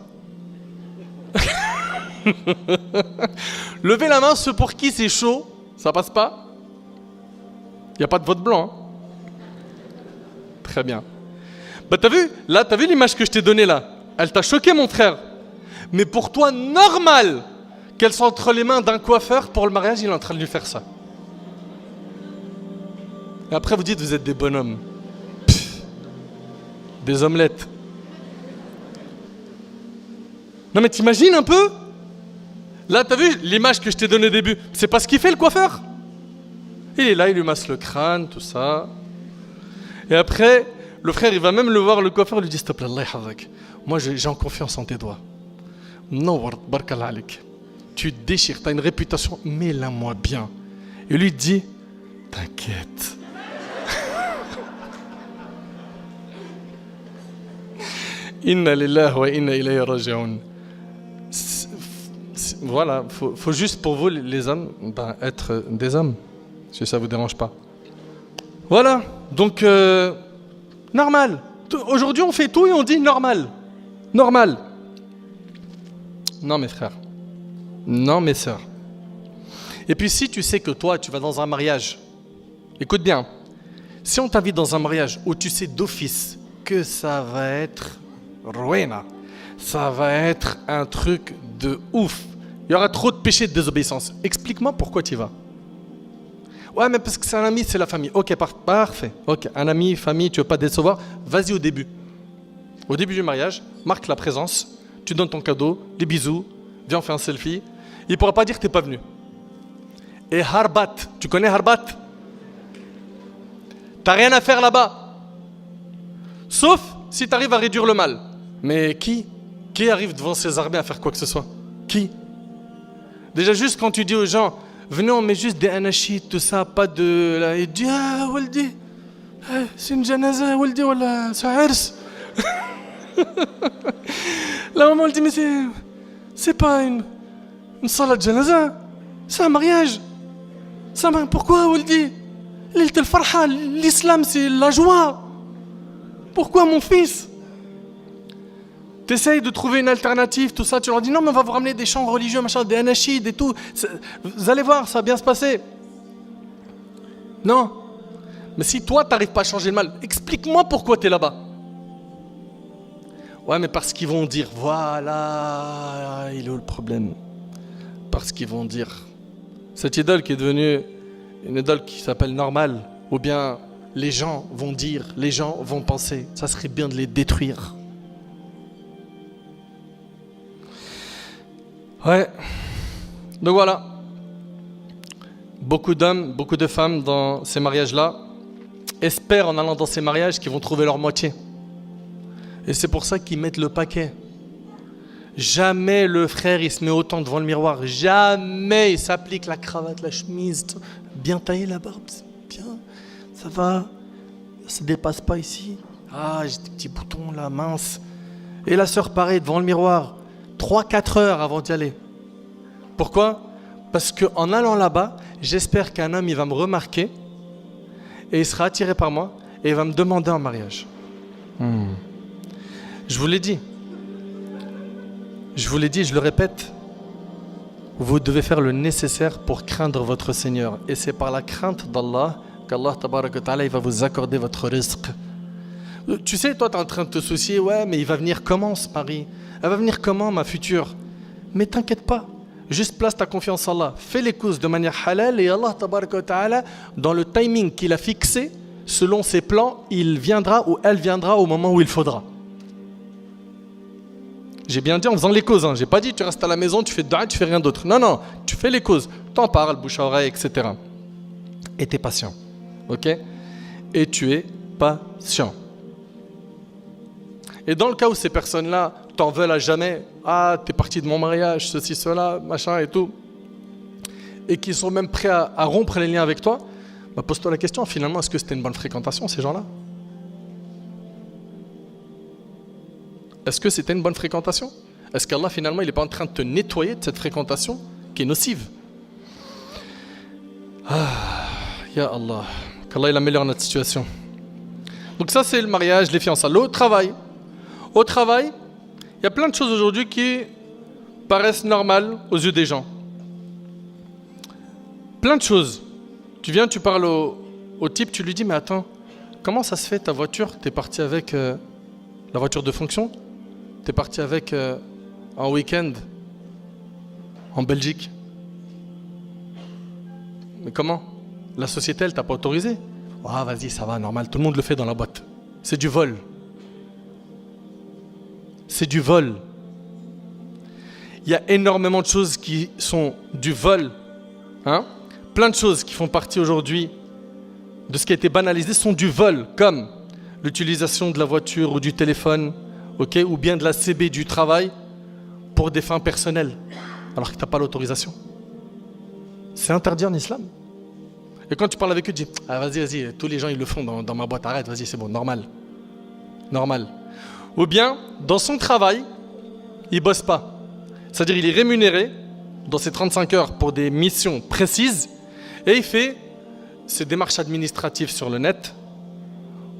Levez la main ceux pour qui c'est chaud, ça passe pas? Il n'y a pas de vote blanc. Hein? Très bien. Bah t'as vu, là, t'as vu l'image que je t'ai donnée là? Elle t'a choqué, mon frère. Mais pour toi, normal qu'elle soit entre les mains d'un coiffeur pour le mariage, il est en train de lui faire ça. Et après, vous dites, vous êtes des bonhommes. Pff, des omelettes. Non mais t'imagines un peu? Là, t'as vu l'image que je t'ai donnée au début? C'est pas ce qu'il fait, le coiffeur. Il est là, il lui masse le crâne, tout ça. Et après, le frère, il va même le voir, le coiffeur, lui dit, s'il te plaît, Allah yahfazak. Moi, j'ai en confiance en tes doigts. Non, barakallah alik. Tu te déchires, tu as une réputation, mets-la-moi bien. Et lui dit, t'inquiète. Inna lillahi wa inna ilayhi raji'un. Voilà, faut juste pour vous, les hommes, être des hommes, si ça vous dérange pas. Voilà, donc, normal. Aujourd'hui, on fait tout et on dit normal. Normal. Non, mes frères. Non, mes sœurs. Et puis si tu sais que toi, tu vas dans un mariage, écoute bien, si on t'invite dans un mariage où tu sais d'office que ça va être ruina, ça va être un truc de ouf, il y aura trop de péché de désobéissance, explique-moi pourquoi tu y vas. Ouais, mais parce que c'est un ami, c'est la famille. Ok, parfait. Ok, un ami, famille, tu veux pas décevoir, vas-y au début. Au début du mariage, marque la présence, tu donnes ton cadeau, les bisous, viens on fait un selfie. Il ne pourra pas dire que tu n'es pas venu. Et Harbat, tu connais Harbat? T'as rien à faire là-bas. Sauf si tu arrives à réduire le mal. Mais qui arrive devant ses armées à faire quoi que ce soit? Qui? Déjà juste quand tu dis aux gens, venez on met juste des anachis, tout ça, pas de... Là, il dit, ah, Waldi, c'est une janaza, Waldi, voilà, c'est un ars. La maman elle dit, mais c'est pas une salat de janaza, c'est un mariage. Pourquoi Waldi? L'islam c'est la joie. Pourquoi mon fils? T'essayes de trouver une alternative, tout ça, tu leur dis non mais on va vous ramener des chants religieux, machin, des anachides et tout. Vous allez voir, ça va bien se passer. Non. Mais si toi t'arrives pas à changer le mal, explique-moi pourquoi t'es là-bas. Ouais mais parce qu'ils vont dire, voilà, il est où le problème? Parce qu'ils vont dire, cette idole qui est devenue une idole qui s'appelle normale, ou bien les gens vont dire, les gens vont penser, ça serait bien de les détruire. Ouais, donc voilà, beaucoup d'hommes, beaucoup de femmes dans ces mariages-là espèrent en allant dans ces mariages qu'ils vont trouver leur moitié. Et c'est pour ça qu'ils mettent le paquet. Jamais le frère il se met autant devant le miroir, jamais il s'applique la cravate, la chemise, bien taillée la barbe, bien, ça va, ça dépasse pas ici. Ah, j'ai des petits boutons là, mince. Et la sœur pareil devant le miroir. 3-4 heures avant d'y aller. Pourquoi? Parce qu'en allant là-bas, j'espère qu'un homme il va me remarquer et il sera attiré par moi et il va me demander en mariage. Je vous l'ai dit, je le répète, vous devez faire le nécessaire pour craindre votre Seigneur. Et c'est par la crainte d'Allah qu'Allah tabaraka wa ta'ala il va vous accorder votre rizq. Tu sais, toi, tu es en train de te soucier, ouais, mais il va venir comment ce mari? Elle va venir comment ma future? Mais t'inquiète pas, juste place ta confiance en Allah. Fais les causes de manière halal et Allah tabaraka wa ta'ala, dans le timing qu'il a fixé, selon ses plans, il viendra ou elle viendra au moment où il faudra. J'ai bien dit en faisant les causes, hein. J'ai pas dit tu restes à la maison, tu fais dua, tu fais rien d'autre. Non, non, tu fais les causes, t'en parles, bouche à oreille, etc. Et t'es patient, ok? Et tu es patient. Et dans le cas où ces personnes-là t'en veulent à jamais, ah, t'es parti de mon mariage, ceci, cela, machin et tout, et qui sont même prêts à rompre les liens avec toi, bah pose-toi la question, finalement, est-ce que c'était une bonne fréquentation, ces gens-là? Est-ce que c'était une bonne fréquentation? Est-ce qu'Allah, finalement, il n'est pas en train de te nettoyer de cette fréquentation qui est nocive? Ah, ya Allah, qu'Allah, il améliore notre situation. Donc ça, c'est le mariage, les fiançailles. Le travail. Au travail, il y a plein de choses aujourd'hui qui paraissent normales aux yeux des gens. Plein de choses. Tu viens, tu parles au type, tu lui dis, mais attends, comment ça se fait ta voiture, t'es parti avec la voiture de fonction, t'es parti avec un week-end en Belgique. Mais comment? La société, elle t'a pas autorisé? Ah, vas-y, ça va, normal, tout le monde le fait dans la boîte. C'est du vol. C'est du vol. Il y a énormément de choses qui sont du vol. Hein? Plein de choses qui font partie aujourd'hui de ce qui a été banalisé sont du vol, comme l'utilisation de la voiture ou du téléphone, okay, ou bien de la CB du travail pour des fins personnelles, alors que tu n'as pas l'autorisation. C'est interdit en islam. Et quand tu parles avec eux, tu dis ah, vas-y, tous les gens ils le font dans ma boîte, arrête, vas-y, c'est bon, normal. Normal. Ou bien, dans son travail, il ne bosse pas. C'est-à-dire il est rémunéré dans ses 35 heures pour des missions précises et il fait ses démarches administratives sur le net.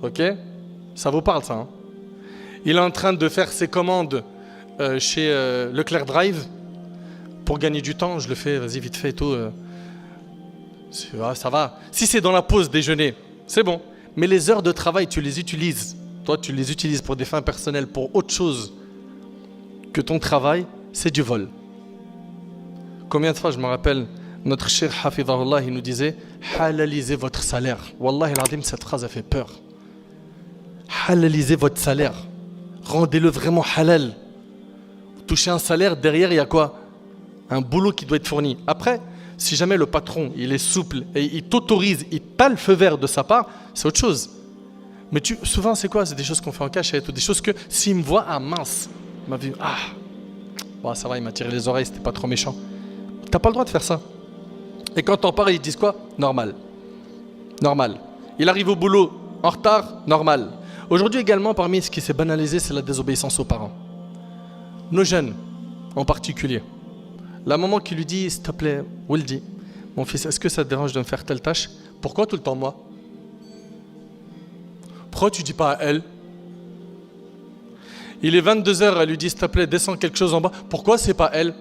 Ok? Ça vous parle ça, hein? Il est en train de faire ses commandes chez Leclerc Drive pour gagner du temps. Je le fais, vas-y, vite fait et tout. Ça va. Si c'est dans la pause déjeuner, c'est bon. Mais les heures de travail, tu les utilises. Toi, tu les utilises pour des fins personnelles, pour autre chose que ton travail, c'est du vol. Combien de fois, je me rappelle, notre cheikh Hafidahullah, il nous disait « Halalisez votre salaire ». Wallahi al-Adim, cette phrase a fait peur. Halalisez votre salaire. Rendez-le vraiment halal. Toucher un salaire, derrière, il y a quoi? Un boulot qui doit être fourni. Après, si jamais le patron, il est souple et il t'autorise, il t'a le feu vert de sa part, c'est autre chose. Mais souvent, c'est quoi? C'est des choses qu'on fait en cachette ou des choses que s'il me voit, ah mince, il m'a vu, ah, bon, ça va, il m'a tiré les oreilles, c'était pas trop méchant. T'as pas le droit de faire ça. Et quand t'en parles, ils disent quoi? Normal. Normal. Il arrive au boulot en retard, normal. Aujourd'hui également, parmi ce qui s'est banalisé, c'est la désobéissance aux parents. Nos jeunes, en particulier. La maman qui lui dit, s'il te plaît, Wildy, mon fils, est-ce que ça te dérange de me faire telle tâche? Pourquoi tout le temps moi? Pourquoi tu dis pas à elle? Il est 22h, elle lui dit, s'il te plaît, descends quelque chose en bas. Pourquoi c'est pas elle?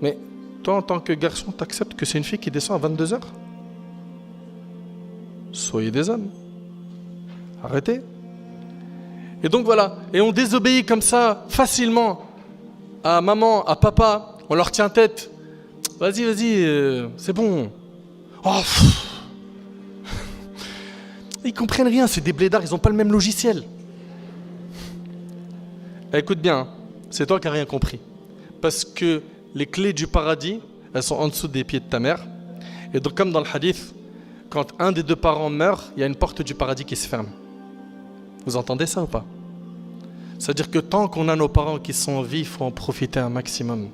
Mais toi, en tant que garçon, t'acceptes que c'est une fille qui descend à 22h? Soyez des hommes. Arrêtez. Et donc voilà. Et on désobéit comme ça, facilement, à maman, à papa. On leur tient tête. Vas-y, c'est bon. Oh, ils comprennent rien, c'est des blédards, ils n'ont pas le même logiciel. Écoute bien, c'est toi qui n'as rien compris. Parce que les clés du paradis, elles sont en dessous des pieds de ta mère. Et donc, comme dans le hadith, quand un des deux parents meurt, il y a une porte du paradis qui se ferme. Vous entendez ça ou pas? C'est-à-dire que tant qu'on a nos parents qui sont en vie, il faut en profiter un maximum.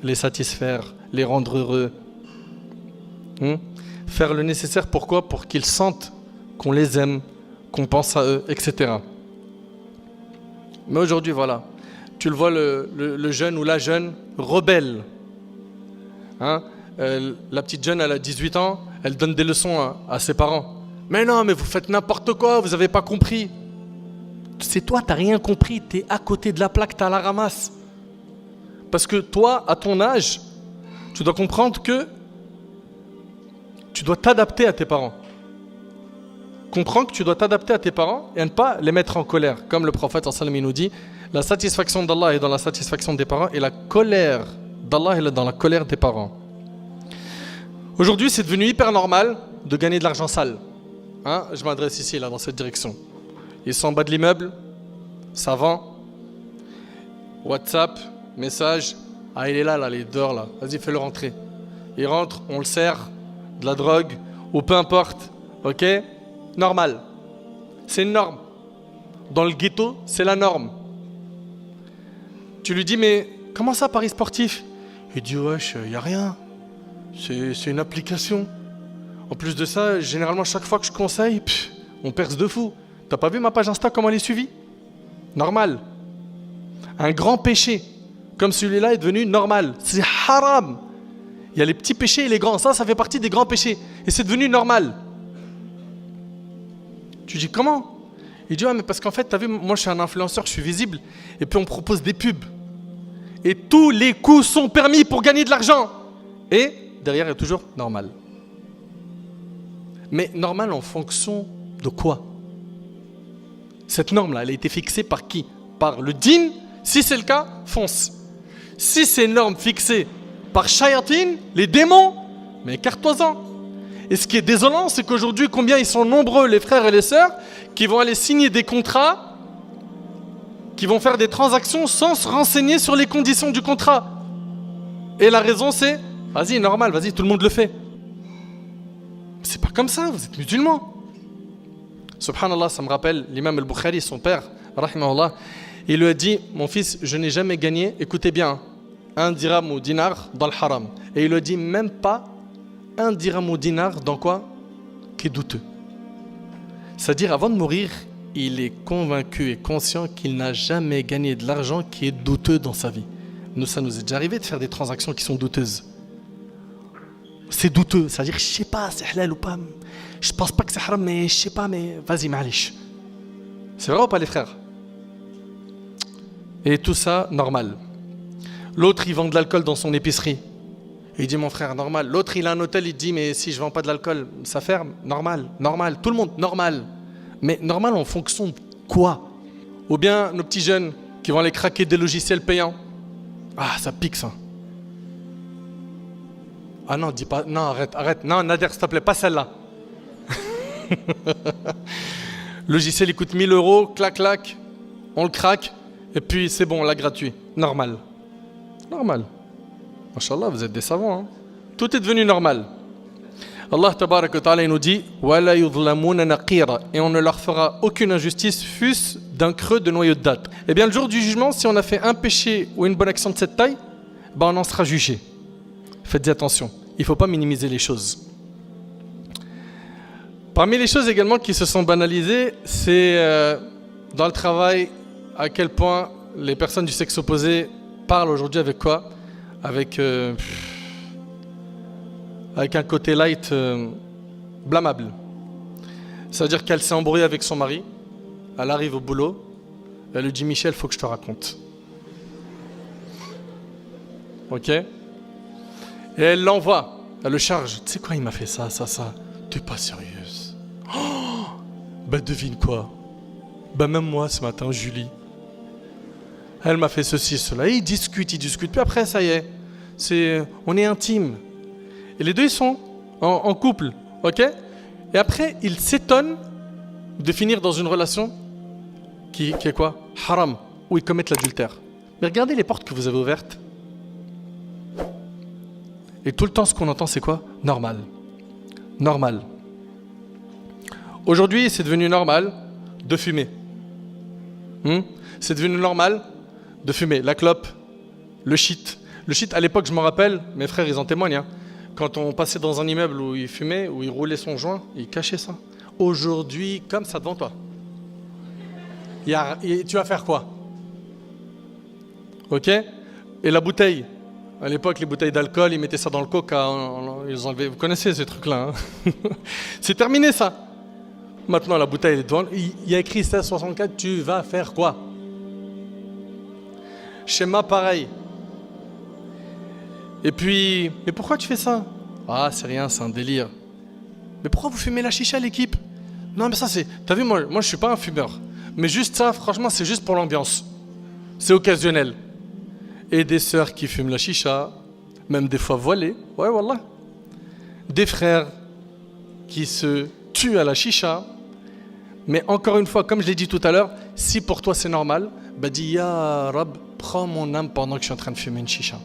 Les satisfaire, les rendre heureux. Faire le nécessaire, pourquoi? Pour qu'ils sentent qu'on les aime, qu'on pense à eux, etc. Mais aujourd'hui, voilà, tu le vois, le jeune ou la jeune rebelle. La petite jeune, elle a 18 ans, elle donne des leçons à ses parents. Mais non, mais vous faites n'importe quoi, vous n'avez pas compris. C'est toi, tu n'as rien compris, tu es à côté de la plaque, tu as la ramasse. Parce que toi, à ton âge, tu dois comprendre que tu dois t'adapter à tes parents. Comprends que tu dois t'adapter à tes parents et à ne pas les mettre en colère. Comme le prophète sallallahu alayhi wa sallam nous dit, la satisfaction d'Allah est dans la satisfaction des parents et la colère d'Allah est dans la colère des parents. Aujourd'hui, c'est devenu hyper normal de gagner de l'argent sale. Je m'adresse ici, là, dans cette direction. Ils sont en bas de l'immeuble, ça vend, WhatsApp, message, il est là, il est dehors, là, vas-y, fais-le rentrer. Il rentre, on le sert, de la drogue, ou peu importe, ok? Normal. C'est une norme. Dans le ghetto, c'est la norme. Tu lui dis, mais comment ça, Paris sportif? Il dit, wesh, y a rien. C'est une application. En plus de ça, généralement, chaque fois que je conseille, on perce de fou. T'as pas vu ma page Insta, comment elle est suivie? Normal. Un grand péché, comme celui-là, est devenu normal. C'est haram. Il y a les petits péchés et les grands. Ça fait partie des grands péchés. Et c'est devenu normal. Tu dis, comment? Il dit, ouais, mais parce qu'en fait, t'as vu, moi, je suis un influenceur, je suis visible. Et puis, on propose des pubs. Et tous les coups sont permis pour gagner de l'argent. Et derrière, il y a toujours normal. Mais normal en fonction de quoi? Cette norme-là, elle a été fixée par qui? Par le djinn. Si c'est le cas, fonce. Si c'est une norme fixée par shayatin, les démons, mais écarte-toi-en. Et ce qui est désolant, c'est qu'aujourd'hui, combien ils sont nombreux, les frères et les sœurs, qui vont aller signer des contrats, qui vont faire des transactions sans se renseigner sur les conditions du contrat. Et la raison, c'est, vas-y, normal, vas-y, tout le monde le fait. C'est pas comme ça, vous êtes musulmans. Subhanallah, ça me rappelle l'imam al-Bukhari, son père, rahimahullah, il lui a dit, mon fils, je n'ai jamais gagné, écoutez bien, un dirham ou dinar dans le haram. Et il lui a dit, même pas un dirham ou dinar dans quoi? Qui est douteux. C'est-à-dire, avant de mourir, il est convaincu et conscient qu'il n'a jamais gagné de l'argent qui est douteux dans sa vie. Nous, ça nous est déjà arrivé de faire des transactions qui sont douteuses. C'est douteux, c'est-à-dire, je sais pas, c'est halal ou pas. Je pense pas que c'est haram, mais je sais pas, mais vas-y, ma'alish. C'est vrai ou pas, les frères? Et tout ça, normal. L'autre, il vend de l'alcool dans son épicerie. Il dit, mon frère, normal. L'autre, il a un hôtel, il dit, mais si je vends pas de l'alcool, ça ferme. Normal, normal. Tout le monde, normal. Mais normal en fonction de quoi? Ou bien nos petits jeunes qui vont aller craquer des logiciels payants. Ah, ça pique ça. Ah non, dis pas, non, arrête. Non, Nader, s'il te plaît, pas celle-là. Le logiciel, il coûte 1000 euros, clac, on le craque, et puis c'est bon, on l'a gratuit. Normal. Normal. Masha'Allah, vous êtes des savants. Hein? Tout est devenu normal. Allah tabarak wa ta'ala nous dit وَلَا يُظْلَمُونَ نَقِيرًا et on ne leur fera aucune injustice, fût-ce d'un creux de noyau de date. Eh bien, le jour du jugement, si on a fait un péché ou une bonne action de cette taille, ben on en sera jugé. Faites attention, il ne faut pas minimiser les choses. Parmi les choses également qui se sont banalisées, c'est dans le travail à quel point les personnes du sexe opposé parlent aujourd'hui avec quoi? Avec un côté light blâmable. C'est-à-dire qu'elle s'est embrouillée avec son mari, elle arrive au boulot, elle lui dit Michel, faut que je te raconte. Ok? Et elle l'envoie, elle le charge. Tu sais quoi, il m'a fait ça. T'es pas sérieuse. Oh, bah devine quoi? Bah même moi ce matin, Julie. Elle m'a fait ceci, cela. Et ils discutent. Puis après, ça y est, on est intimes. Et les deux, ils sont en couple, ok? Et après, ils s'étonnent de finir dans une relation qui est quoi? Haram, où ils commettent l'adultère. Mais regardez les portes que vous avez ouvertes. Et tout le temps, ce qu'on entend, c'est quoi? Normal. Normal. Aujourd'hui, c'est devenu normal de fumer. C'est devenu normal de fumer. La clope, le shit. Le shit, à l'époque, je m'en rappelle, mes frères, ils en témoignent, hein. Quand on passait dans un immeuble où il fumait, où il roulait son joint, il cachait ça. Aujourd'hui, comme ça devant toi. Tu vas faire quoi? Ok? Et la bouteille. À l'époque, les bouteilles d'alcool, ils mettaient ça dans le coca, ils enlevaient. Vous connaissez ces trucs-là, hein? C'est terminé ça. Maintenant, la bouteille elle est devant. Il y a écrit 1664, tu vas faire quoi? Schéma pareil. Et puis, mais pourquoi tu fais ça? Ah, c'est rien, c'est un délire. Mais pourquoi vous fumez la chicha, l'équipe? Non, mais ça c'est... T'as vu, moi je suis pas un fumeur. Mais juste ça, franchement, c'est juste pour l'ambiance. C'est occasionnel. Et des sœurs qui fument la chicha, même des fois voilées. Ouais, wallah. Des frères qui se tuent à la chicha. Mais encore une fois, comme je l'ai dit tout à l'heure, si pour toi c'est normal, bah dis Ya Rab, prends mon âme pendant que je suis en train de fumer une chicha.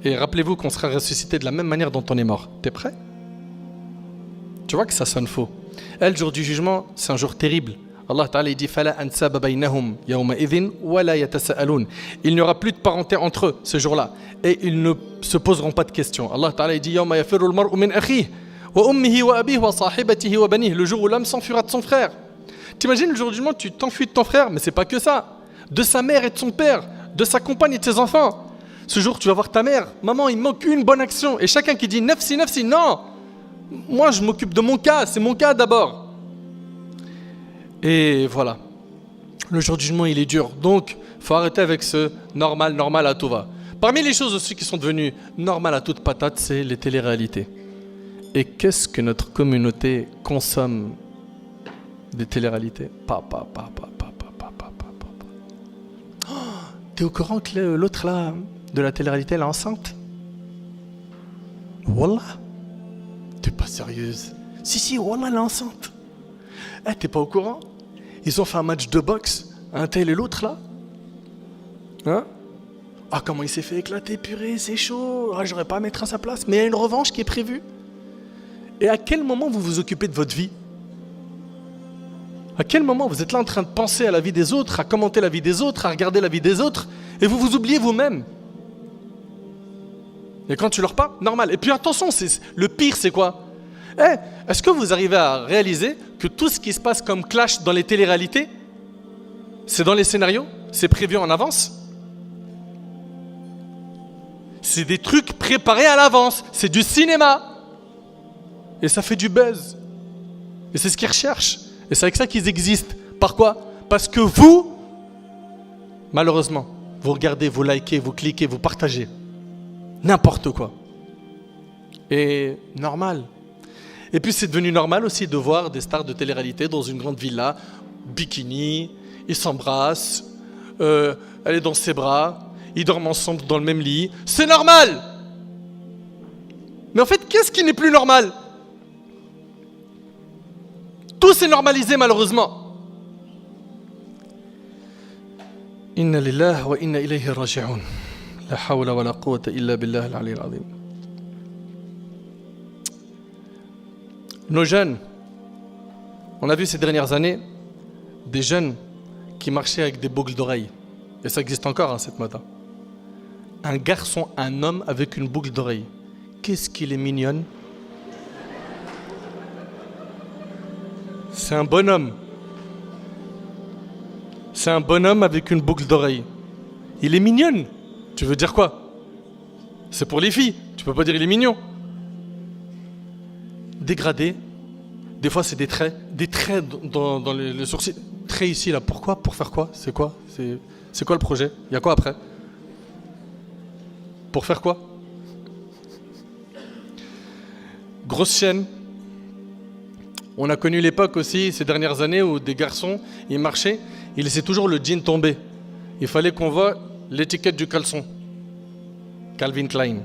Et rappelez-vous qu'on sera ressuscité de la même manière dont on est mort. T'es prêt? Tu vois que ça sonne faux. Et le jour du jugement, c'est un jour terrible. Allah Ta'ala dit Fala ansaba baynahum yawma idhin wa la yatasaalun. Il n'y aura plus de parenté entre eux ce jour-là et ils ne se poseront pas de questions. Allah Ta'ala dit Yawma yafirru al-mar'u min akhihi wa ummihi wa abihi wa sahibatihi wa banihi. Le jour où l'homme s'enfuira de son frère. T'imagines le jour du jugement, tu t'enfuis de ton frère, mais c'est pas que ça. De sa mère et de son père, de sa compagne et de ses enfants. Ce jour, tu vas voir ta mère. Maman, il manque une bonne action. Et chacun qui dit nafsi, nafsi, non. Moi, je m'occupe de mon cas. C'est mon cas d'abord. Et voilà. Le jour du jugement, il est dur. Donc, il faut arrêter avec ce normal à tout va. Parmi les choses aussi qui sont devenues normales à toute patate, c'est les téléréalités. Et qu'est-ce que notre communauté consomme Des téléréalités. Oh, t'es au courant que l'autre là, de la télé-réalité, elle est enceinte? Wallah. T'es pas sérieuse? Si, Wallah, elle est enceinte. T'es pas au courant? Ils ont fait un match de boxe, un tel et l'autre là. Hein? Ah, comment il s'est fait éclater, purée, c'est chaud. Ah, j'aurais pas à mettre à sa place. Mais il y a une revanche qui est prévue. Et à quel moment vous vous occupez de votre vie? À quel moment vous êtes là en train de penser à la vie des autres, à commenter la vie des autres, à regarder la vie des autres, et vous vous oubliez vous-même? Et quand tu leur parles, normal. Et puis attention, le pire c'est quoi? Est-ce que vous arrivez à réaliser que tout ce qui se passe comme clash dans les téléréalités, c'est dans les scénarios? C'est prévu en avance? C'est des trucs préparés à l'avance. C'est du cinéma. Et ça fait du buzz. Et c'est ce qu'ils recherchent. Et c'est avec ça qu'ils existent. Par quoi? Parce que vous, malheureusement, vous regardez, vous likez, vous cliquez, vous partagez. N'importe quoi. Et normal. Et puis c'est devenu normal aussi de voir des stars de télé-réalité dans une grande villa, bikini, ils s'embrassent, elle est dans ses bras, ils dorment ensemble dans le même lit. C'est normal! Mais en fait, qu'est-ce qui n'est plus normal? Tout s'est normalisé malheureusement. Inna lillahi wa inna ilayhi raji'un. La hawla wa la quwwata illa billah al-ali al-azim. Nos jeunes, on a vu ces dernières années des jeunes qui marchaient avec des boucles d'oreilles. Et ça existe encore cette mode. Un garçon, un homme avec une boucle d'oreille. Qu'est-ce qu'il est mignonne. C'est un bonhomme. C'est un bonhomme avec une boucle d'oreille. Il est mignonne. Tu veux dire quoi? C'est pour les filles. Tu peux pas dire il est mignon. Dégradé. Des fois c'est des traits dans les sourcils. Traits ici là. Pourquoi? Pour faire quoi? C'est quoi? C'est quoi le projet? Il y a quoi après? Pour faire quoi? Grosse chaîne. On a connu l'époque aussi, ces dernières années, où des garçons, ils marchaient, ils laissaient toujours le jean tomber. Il fallait qu'on voit l'étiquette du caleçon. Calvin Klein.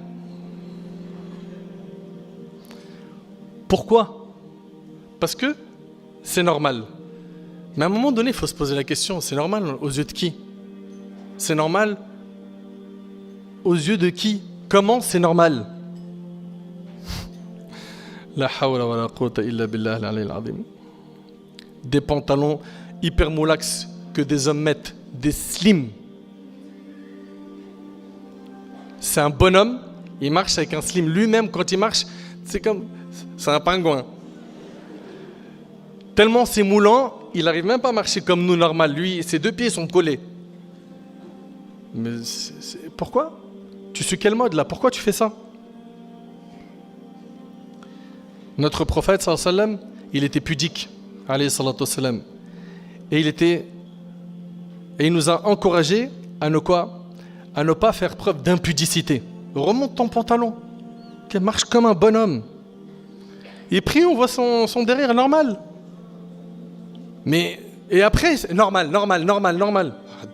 Pourquoi? Parce que c'est normal. Mais à un moment donné, il faut se poser la question, c'est normal aux yeux de qui? C'est normal aux yeux de qui? Comment c'est normal? La hawla wa la quwwata illa billah al-ali al-azim. Des pantalons hyper moulax que des hommes mettent, des slims. C'est un bonhomme, il marche avec un slim. Lui-même, quand il marche, c'est un pingouin. Tellement c'est moulant, il n'arrive même pas à marcher comme nous, normal. Lui, ses deux pieds sont collés. Mais pourquoi? Tu suis quelle mode là? Pourquoi tu fais ça? Notre prophète, sallallahu alayhi wa sallam, il était pudique, alayhi salatu wa sallam. Et il nous a encouragés à ne pas faire preuve d'impudicité. Remonte ton pantalon, marche comme un bonhomme. Et prie, on voit son derrière, normal. Et après, normal.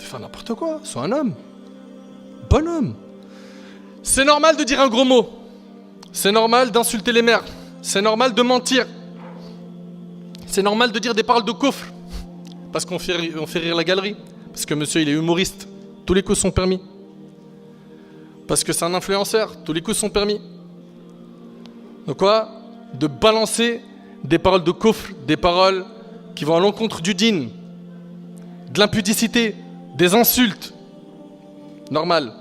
Enfin, n'importe quoi, sois un homme. Bonhomme. C'est normal de dire un gros mot. C'est normal d'insulter les mères. C'est normal de mentir. C'est normal de dire des paroles de coffre. Parce qu'on fait rire la galerie. Parce que monsieur, il est humoriste. Tous les coups sont permis. Parce que c'est un influenceur. Tous les coups sont permis. Donc quoi? De balancer des paroles de coffre, des paroles qui vont à l'encontre du dîn, de l'impudicité, des insultes. Normal.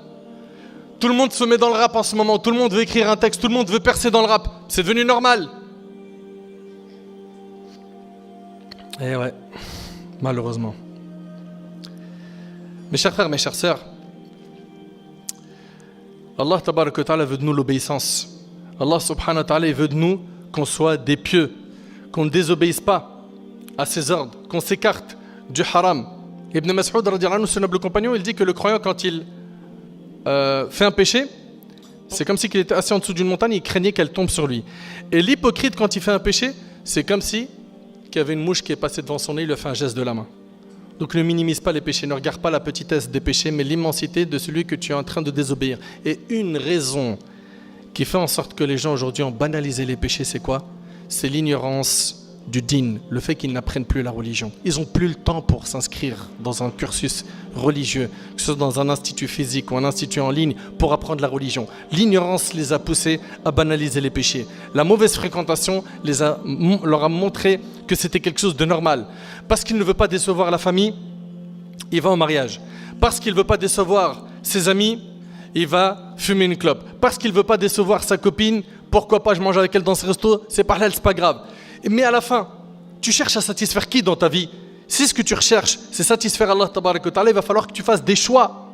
Tout le monde se met dans le rap en ce moment, tout le monde veut écrire un texte, tout le monde veut percer dans le rap. C'est devenu normal. Eh ouais, malheureusement. Mes chers frères, mes chères sœurs, Allah tabaraka wa ta'ala veut de nous l'obéissance. Allah subhanahu wa ta'ala veut de nous qu'on soit des pieux, qu'on ne désobéisse pas à ses ordres, qu'on s'écarte du haram. Ibn Mas'ud, radiyallahu anhu, ce noble compagnon, il dit que le croyant, quand il fait un péché, c'est comme si il était assis en dessous d'une montagne, il craignait qu'elle tombe sur lui. Et l'hypocrite, quand il fait un péché, c'est comme si qu'il y avait une mouche qui est passée devant son nez, il lui a fait un geste de la main. Donc ne minimise pas les péchés, ne regarde pas la petitesse des péchés, mais l'immensité de celui que tu es en train de désobéir. Et une raison qui fait en sorte que les gens aujourd'hui ont banalisé les péchés, c'est quoi? C'est l'ignorance du din, le fait qu'ils n'apprennent plus la religion. Ils n'ont plus le temps pour s'inscrire dans un cursus religieux, que ce soit dans un institut physique ou un institut en ligne, pour apprendre la religion. L'ignorance les a poussés à banaliser les péchés. La mauvaise fréquentation leur a montré que c'était quelque chose de normal. Parce qu'il ne veut pas décevoir la famille, il va au mariage. Parce qu'il ne veut pas décevoir ses amis, il va fumer une clope. Parce qu'il ne veut pas décevoir sa copine, pourquoi pas je mange avec elle dans ce resto, c'est pas halal, c'est pas grave. Mais à la fin, tu cherches à satisfaire qui dans ta vie? Si ce que tu recherches, c'est satisfaire Allah tabaraka wa ta'ala, il va falloir que tu fasses des choix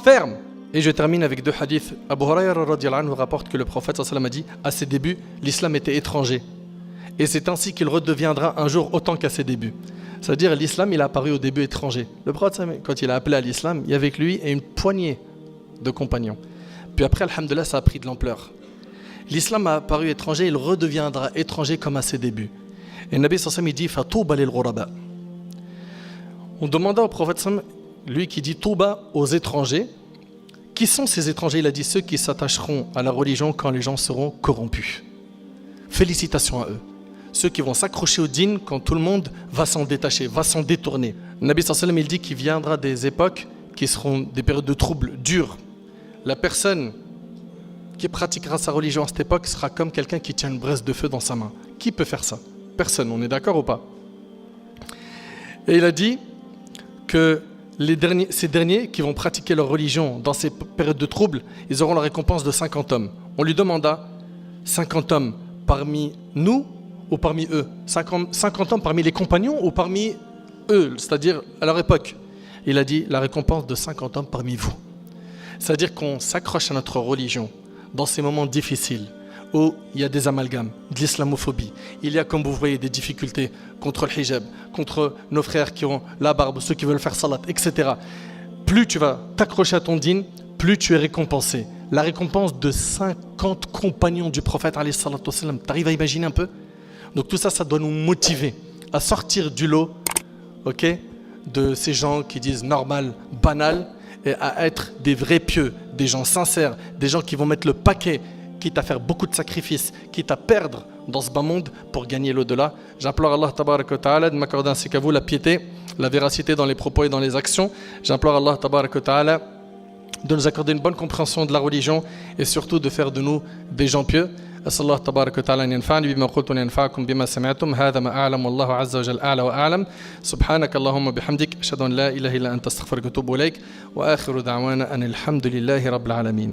fermes. Et je termine avec 2 hadiths. Abu Hurayra radiyallahu anhu rapporte que le prophète sallallahu alayhi wa sallam a dit, à ses débuts, l'islam était étranger. Et c'est ainsi qu'il redeviendra un jour autant qu'à ses débuts. C'est-à-dire l'islam, il a apparu au début étranger. Le prophète, quand il a appelé à l'islam, il y avait avec lui et une poignée de compagnons. Puis après, alhamdoulilah, ça a pris de l'ampleur. L'islam a apparu étranger, il redeviendra étranger comme à ses débuts. Et le Nabi sallallahu alayhi wa sallam, il dit Fatouba lil ghuraba. On demanda au prophète sallallahu alayhi wa sallam, lui qui dit Touba aux étrangers. Qui sont ces étrangers? Il a dit ceux qui s'attacheront à la religion quand les gens seront corrompus. Félicitations à eux. Ceux qui vont s'accrocher au din quand tout le monde va s'en détacher, va s'en détourner. Le Nabi sallallahu alayhi wa sallam, il dit qu'il viendra des époques qui seront des périodes de troubles dures. La personne qui pratiquera sa religion à cette époque sera comme quelqu'un qui tient une braise de feu dans sa main. Qui peut faire ça? Personne, on est d'accord ou pas? Et il a dit que ces derniers qui vont pratiquer leur religion dans ces périodes de troubles, ils auront la récompense de 50 hommes. On lui demanda 50 hommes parmi nous ou parmi eux? 50 hommes parmi les compagnons ou parmi eux, c'est-à-dire à leur époque? Il a dit la récompense de 50 hommes parmi vous. C'est-à-dire qu'on s'accroche à notre religion dans ces moments difficiles où il y a des amalgames, de l'islamophobie. Il y a, comme vous voyez, des difficultés contre le hijab, contre nos frères qui ont la barbe, ceux qui veulent faire salat, etc. Plus tu vas t'accrocher à ton din, plus tu es récompensé. La récompense de 50 compagnons du prophète, alayhi salatu wassalam, t'arrives à imaginer un peu? Donc tout ça, ça doit nous motiver à sortir du lot, ok, de ces gens qui disent normal, banal, et à être des vrais pieux, des gens sincères, des gens qui vont mettre le paquet, quitte à faire beaucoup de sacrifices, quitte à perdre dans ce bas monde pour gagner l'au-delà. J'implore Allah tabaraka wa ta'ala de m'accorder ainsi qu'à vous la piété, la véracité dans les propos et dans les actions. J'implore Allah tabaraka wa ta'ala de nous accorder une bonne compréhension de la religion et surtout de faire de nous des gens pieux. أسأل الله تبارك وتعالى أن ينفعني بما قلت وينفعكم بما سمعتم هذا ما أعلم والله عز وجل أعلى وأعلم سبحانك اللهم بحمدك أشهد أن لا إله إلا أنت أستغفرك وأتوب إليك وآخر دعوانا أن الحمد لله رب العالمين